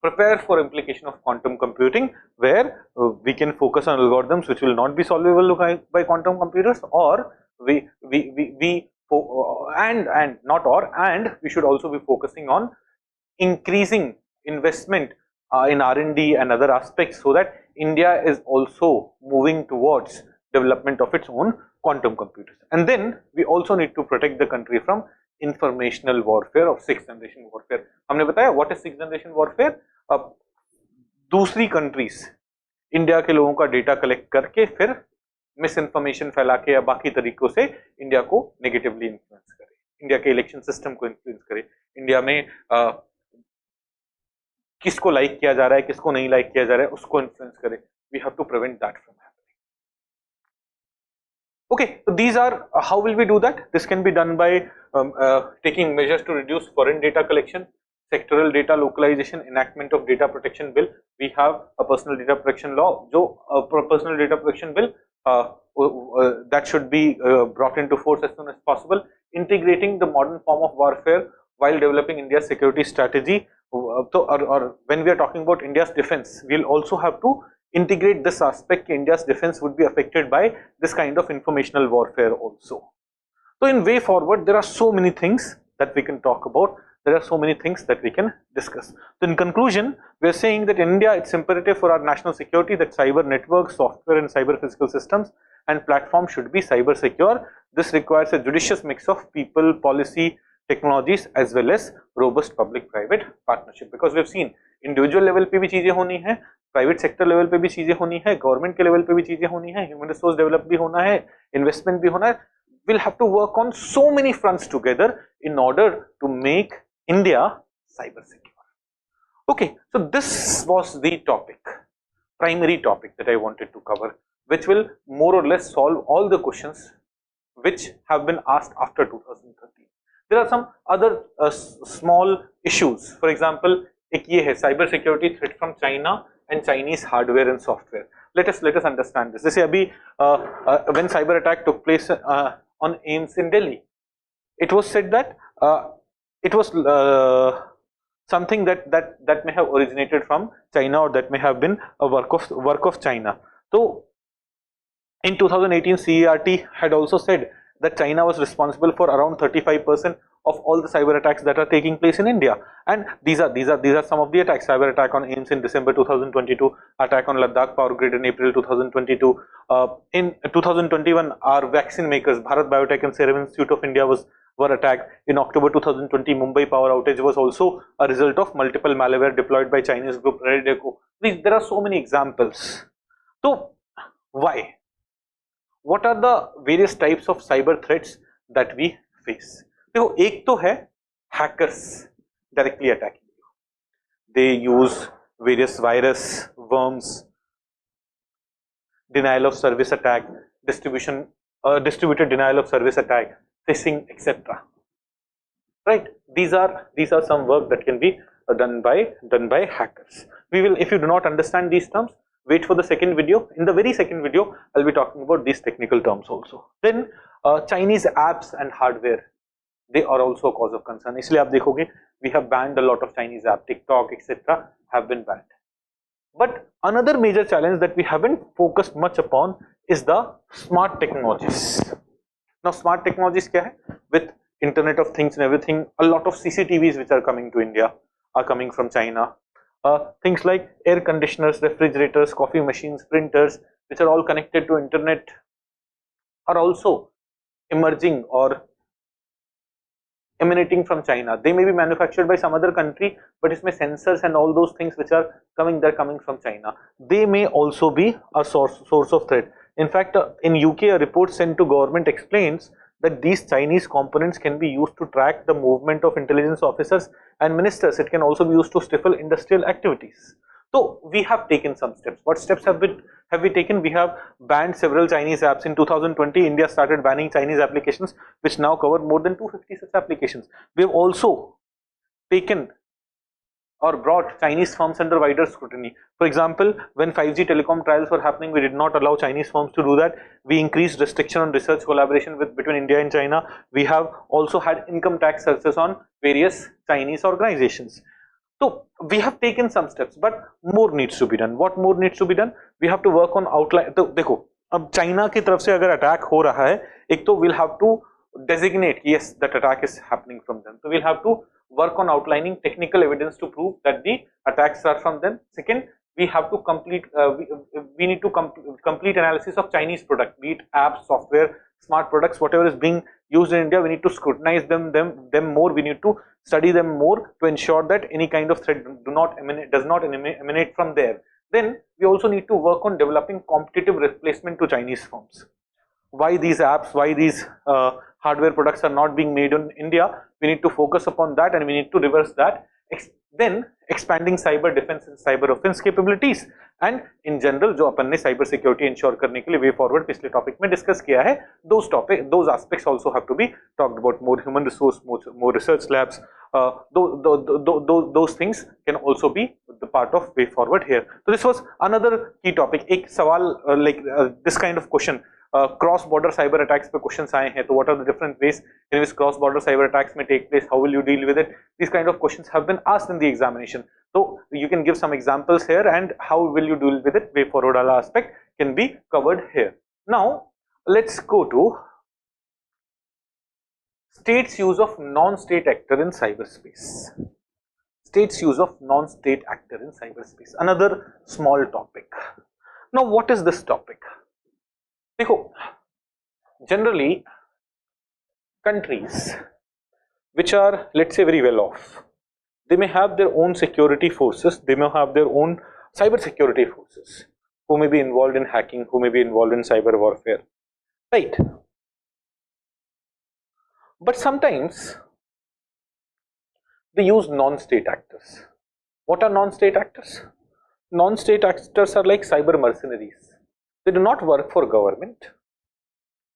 prepare for implication of quantum computing, where we can focus on algorithms which will not be solvable by quantum computers, or we should also be focusing on increasing investment in R&D and other aspects, so that India is also moving towards development of its own quantum computers. And then we also need to protect the country from informational warfare or sixth generation warfare. हमने बताया what is sixth generation warfare? दूसरी countries India के लोगों का data collect करके फिर miss information फैला के या बाकी तरीकों से इंडिया को नेगेटिवली इन्फ्लुएंस करे, इंडिया के इलेक्शन सिस्टम को इन्फ्लुएंस करे, इंडिया में किसको लाइक किया जा रहा है, किसको नहीं लाइक किया जा रहा है, उसको इन्फ्लुएंस करे. We have to prevent that from happening. Okay, so these are how will we do that? This can be done by taking measures to reduce foreign data collection, sectoral data localization, enactment of data protection bill. We have a personal data protection law, जो personal data protection bill that should be brought into force as soon as possible. Integrating the modern form of warfare while developing India's security strategy. So, or when we are talking about India's defense, we'll also have to integrate this aspect. India's defense would be affected by this kind of informational warfare also. So in way forward, there are so many things that we can talk about. There are so many things that we can discuss. So in conclusion, we are saying that in India, it's imperative for our national security that cyber networks, software and cyber physical systems and platforms should be cyber secure. This requires a judicious mix of people, policy, technologies as well as robust public-private partnership. Because we have seen individual level पे भी चीजें होनी है, private sector level पे भी चीजें होनी है, गवर्नमेंट के लेवल पे भी चीजें होनी है, ह्यूमन रिसोर्स डेवलप भी होना है, इन्वेस्टमेंट भी होना है. We'll have to work on so many fronts together in order to make India cyber secure. Okay, so this was the topic, primary topic that I wanted to cover, which will more or less solve all the questions which have been asked after 2013. There are some other small issues. For example, एक ये है cyber security threat from China and Chinese hardware and software. Let us understand this. जैसे अभी when cyber attack took place on AIIMS in Delhi, it was said that it was something that may have originated from China, or that may have been a work of China. So in 2018, CERT had also said that China was responsible for around 35% of all the cyber attacks that are taking place in India. And these are some of the attacks. Cyber attack on AIIMS in December 2022, attack on Ladakh power grid in April 2022. In 2021, our vaccine makers, Bharat Biotech and Serum Institute of India were attacked. In October 2020, Mumbai power outage was also a result of multiple malware deployed by Chinese group Redeco. There are so many examples. So why? What are the various types of cyber threats that we face? देखो, एक तो है hackers directly attacking you. They use various virus, worms, denial of service attack, distributed denial of service attack, phishing, etc. Right? These are some work that can be done by hackers. We will, if you do not understand these terms, wait for the second video. In the very second video, I'll be talking about these technical terms also. Then Chinese apps and hardware, they are also a cause of concern. इसलिए आप देखोगे, we have banned a lot of Chinese app, TikTok, etc. have been banned. But another major challenge that we haven't focused much upon is the smart technologies. Now, smart technologies क्या है? With Internet of Things and everything, a lot of CCTVs which are coming to India are coming from China. Things like air conditioners, refrigerators, coffee machines, printers, which are all connected to internet, are also emerging or emanating from China. They may be manufactured by some other country, but it's my sensors and all those things which are coming, they're coming from China. They may also be a source of threat. In fact, in UK, a report sent to government explains that these Chinese components can be used to track the movement of intelligence officers and ministers. It can also be used to stifle industrial activities. So we have taken some steps. What steps have we taken? We have banned several Chinese apps. In 2020, India started banning Chinese applications, which now cover more than 250 such applications. We have also taken or brought Chinese firms under wider scrutiny. For example, when 5G telecom trials were happening, we did not allow Chinese firms to do that. We increased restriction on research collaboration between India and China. We have also had income tax searches on various Chinese organizations. So we have taken some steps, but more needs to be done. What more needs to be done? We have to work on outline. तो देखो, अब China की तरफ से अगर attack हो रहा है, एक तो we'll have to designate, yes, that attack is happening from them. So we'll have to work on outlining technical evidence to prove that the attacks are from them. Second, we have to complete, we need to complete analysis of Chinese product, be it apps, software, smart products, whatever is being used in India. We need to scrutinize them more. We need to study them more to ensure that any kind of threat does not emanate from there. Then we also need to work on developing competitive replacement to Chinese firms. Why these apps, why these hardware products are not being made in India? We need to focus upon that, and we need to reverse that. Then expanding cyber defense and cyber offense capabilities, and in general जो अपन ने cyber security ensure करने के लिए way forward पिछले topic में discuss किया है, those aspects also have to be talked about. More human resource, more research labs, those things can also be the part of way forward here. So this was another key topic. एक सवाल this kind of question, cross border cyber attacks पे questions आए हैं, तो what are the different ways in which cross border cyber attacks may take place? How will you deal with it? These kind of questions have been asked in the examination. So you can give some examples here, and how will you deal with it? Way forward wala aspect can be covered here. Now let's go to states' use of non-state actor in cyberspace. States' use of non-state actor in cyberspace. Another small topic. Now what is this topic? देखो, generally countries which are, let's say, very well off, they may have their own security forces, they may have their own cyber security forces who may be involved in hacking, who may be involved in cyber warfare, right? But sometimes they use non-state actors. What are non-state actors? Non-state actors are like cyber mercenaries. They do not work for government,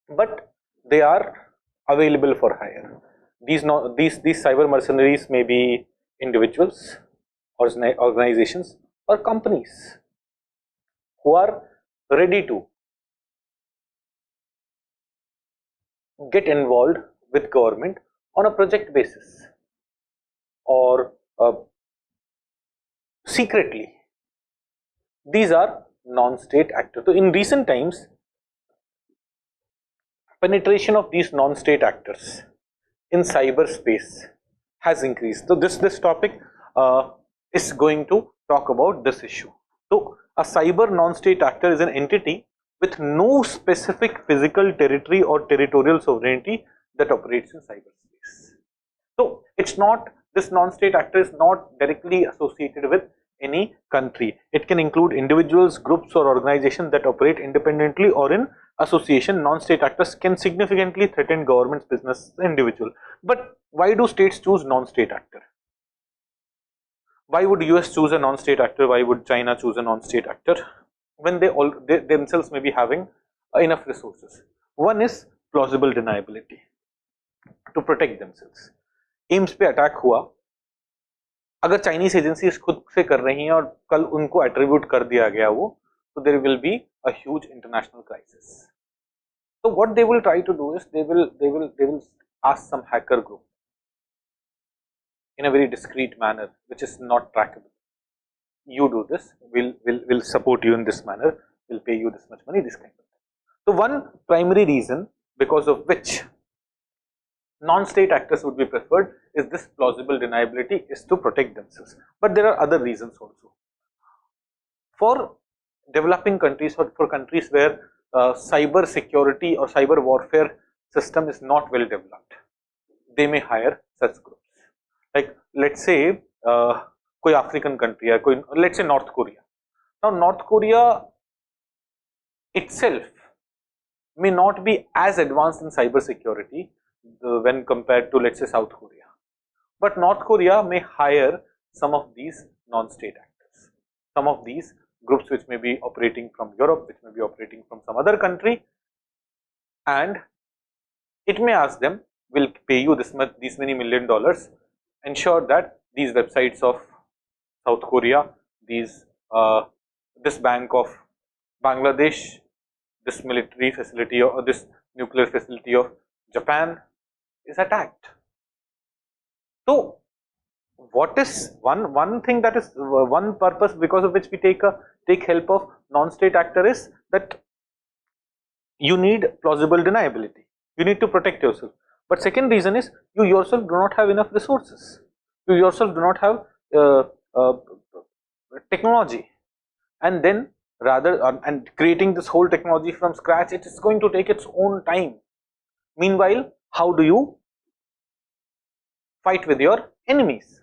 but they are available for hire. These cyber mercenaries may be individuals, or organizations, or companies who are ready to get involved with government on a project basis or secretly. These are non-state actors. So in recent times, penetration of these non-state actors in cyberspace has increased. So this topic is going to talk about this issue. So a cyber non-state actor is an entity with no specific physical territory or territorial sovereignty that operates in cyberspace. So it's not, this non-state actor is not directly associated with any country. It can include individuals, groups, or organizations that operate independently or in association. Non-state actors can significantly threaten government's business individual. But why do states choose non-state actor? Why would US choose a non-state actor? Why would China choose a non-state actor? when they themselves may be having enough resources. One is plausible deniability, to protect themselves. AIIMS पे attack हुआ, अगर Chinese agencies खुद से कर रही हैं और कल उनको एट्रीब्यूट कर दिया गया वो, तो there will be a huge international crisis. So what they will try to do is they will ask some hacker group in a very discreet manner, which is not trackable. You do this, we'll support you in this manner, we'll pay you this much money, this kind of thing. So one primary reason because of which non-state actors would be preferred is this plausible deniability, is to protect themselves. But there are other reasons also. For developing countries or for countries where cyber security or cyber warfare system is not well developed, they may hire such groups. Like let's say koi African country or koi, let's say North Korea. Now North Korea itself may not be as advanced in cyber security when compared to, let's say, South Korea, but North Korea may hire some of these non-state actors, some of these groups which may be operating from Europe, which may be operating from some other country, and it may ask them, we'll pay you this much, these many $1 million, ensure that these websites of South Korea, these this bank of Bangladesh, this military facility or this nuclear facility of Japan is attacked. So what is one thing that is one purpose because of which we take help of non-state actor is that you need plausible deniability, you need to protect yourself. But second reason is you yourself do not have enough resources, you yourself do not have technology, and then rather and creating this whole technology from scratch, it is going to take its own time. Meanwhile, how do you fight with your enemies?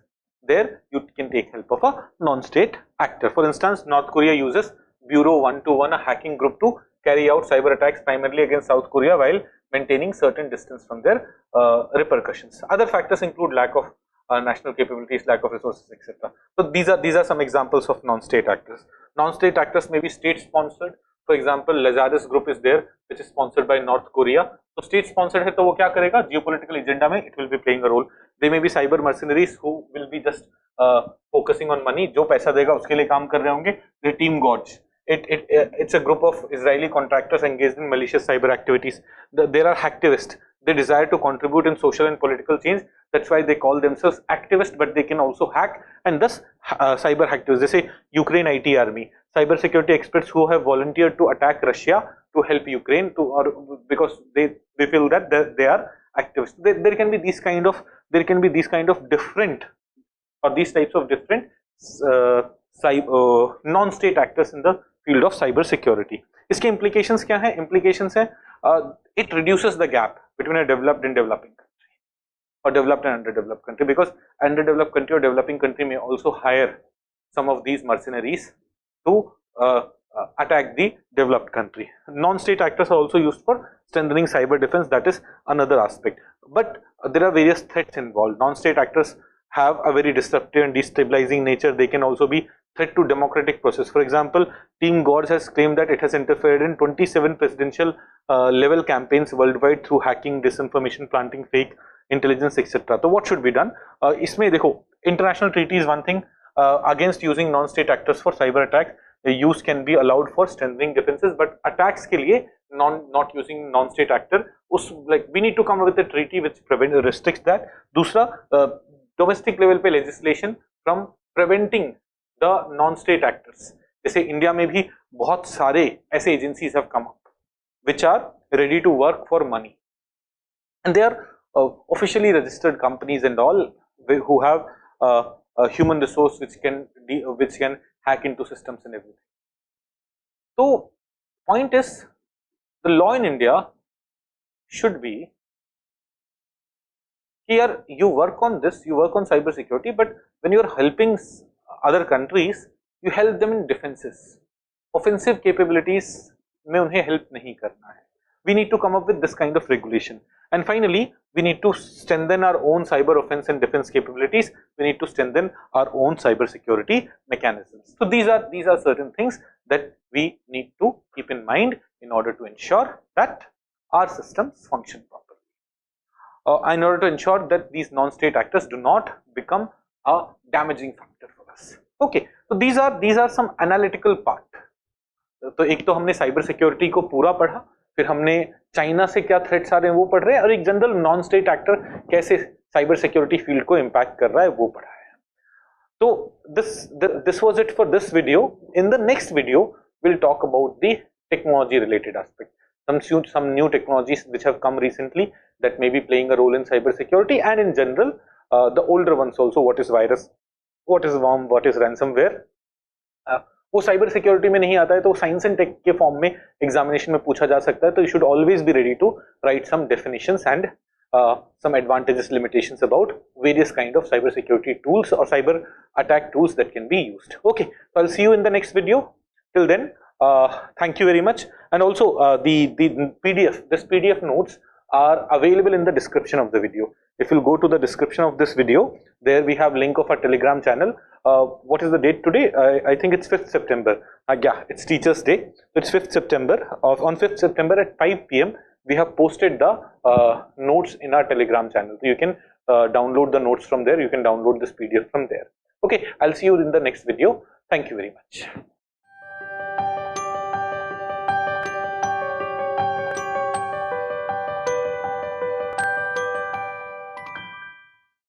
There you can take help of a non-state actor. For instance, North Korea uses Bureau 121, a hacking group, to carry out cyber attacks primarily against South Korea while maintaining certain distance from their repercussions. Other factors include lack of national capabilities, lack of resources, etc. So these are some examples of non-state actors. Non-state actors may be state-sponsored. For example, Lazarus group is there, which is sponsored by North Korea. So state-sponsored है तो वो क्या करेगा? Geopolitical agenda में it will be playing a role. They may be cyber mercenaries who will be just focusing on money. जो पैसा देगा उसके लिए काम कर रहे होंगे. The team gods. It's a group of Israeli contractors engaged in malicious cyber activities. There are hacktivists. They desire to contribute in social and political change. That's why they call themselves activists, but they can also hack, and thus cyber hacktivists. They say Ukraine IT army, cyber security experts who have volunteered to attack Russia to help Ukraine, or because they feel that they are activists. There can be these kind of different, or these types of different non-state actors in the field of cyber security. इसके implications क्या हैं? Implications है it reduces the gap between a developed and developing country, or developed and underdeveloped country, because underdeveloped country or developing country may also hire some of these mercenaries to attack the developed country. Non-state actors are also used for strengthening cyber defense. That is another aspect. But there are various threats involved. Non-state actors have a very disruptive and destabilizing nature. They can also be threat to democratic process. For example, Team Gods has claimed that it has interfered in 27 presidential level campaigns worldwide through hacking, disinformation, planting fake intelligence, etc. So what should be done? इसमें देखो, international treaty is one thing. Against using non-state actors for cyber attack, the use can be allowed for strengthening defenses, but attacks के लिए not using non-state actor, like we need to come up with a treaty which restricts that. दूसरा, domestic level पे legislation from preventing the non-state actors. जैसे India में भी बहुत सारे ऐसे agencies have come up which are ready to work for money, and they are officially registered companies and all who have a human resource which can hack into systems and everything. So point is, the law in India should be here, you work on this, you work on cyber security, but when you are helping other countries, you help them in defenses. Offensive capabilities में उन्हें help नहीं करना है. We need to come up with this kind of regulation. And finally, we need to strengthen our own cyber offense and defense capabilities. We need to strengthen our own cyber security mechanisms. So these are certain things that we need to keep in mind in order to ensure that our systems function properly, in order to ensure that these non-state actors do not become a damaging factor for us. Okay, so these are some analytical part. तो एक तो हमने cyber security को पूरा पढ़ा, फिर हमने China से क्या थ्रेट्स आ रहे हैं वो पढ़ रहे हैं, और एक जनरल नॉन स्टेट एक्टर कैसे साइबर सिक्योरिटी फील्ड को इम्पैक्ट कर रहा है वो पढ़ा है. तो this was it for this video. In the next video we'll talk about the technology related aspect, some new technologies which have come recently that may be playing a role in cyber security, and in general the older ones also, what is virus, what is worm, what is ransomware. वो cyber security में नहीं आता है तो science and tech के form में examination में पूछा जा सकता है, तो you should always be ready to write some definitions and some advantages, limitations about various kind of cyber security tools or cyber attack tools that can be used. Okay, so I'll see you in the next video. Till then, thank you very much. And also the PDF, this PDF notes are available in the description of the video. If you'll go to the description of this video, there we have link of our Telegram channel. What is the date today? I think it's 5th September. Yeah, it's Teachers Day. It's 5th September. On 5th September at 5 PM, we have posted the notes in our Telegram channel. So you can download the notes from there. You can download this PDF from there. Okay, I'll see you in the next video. Thank you very much.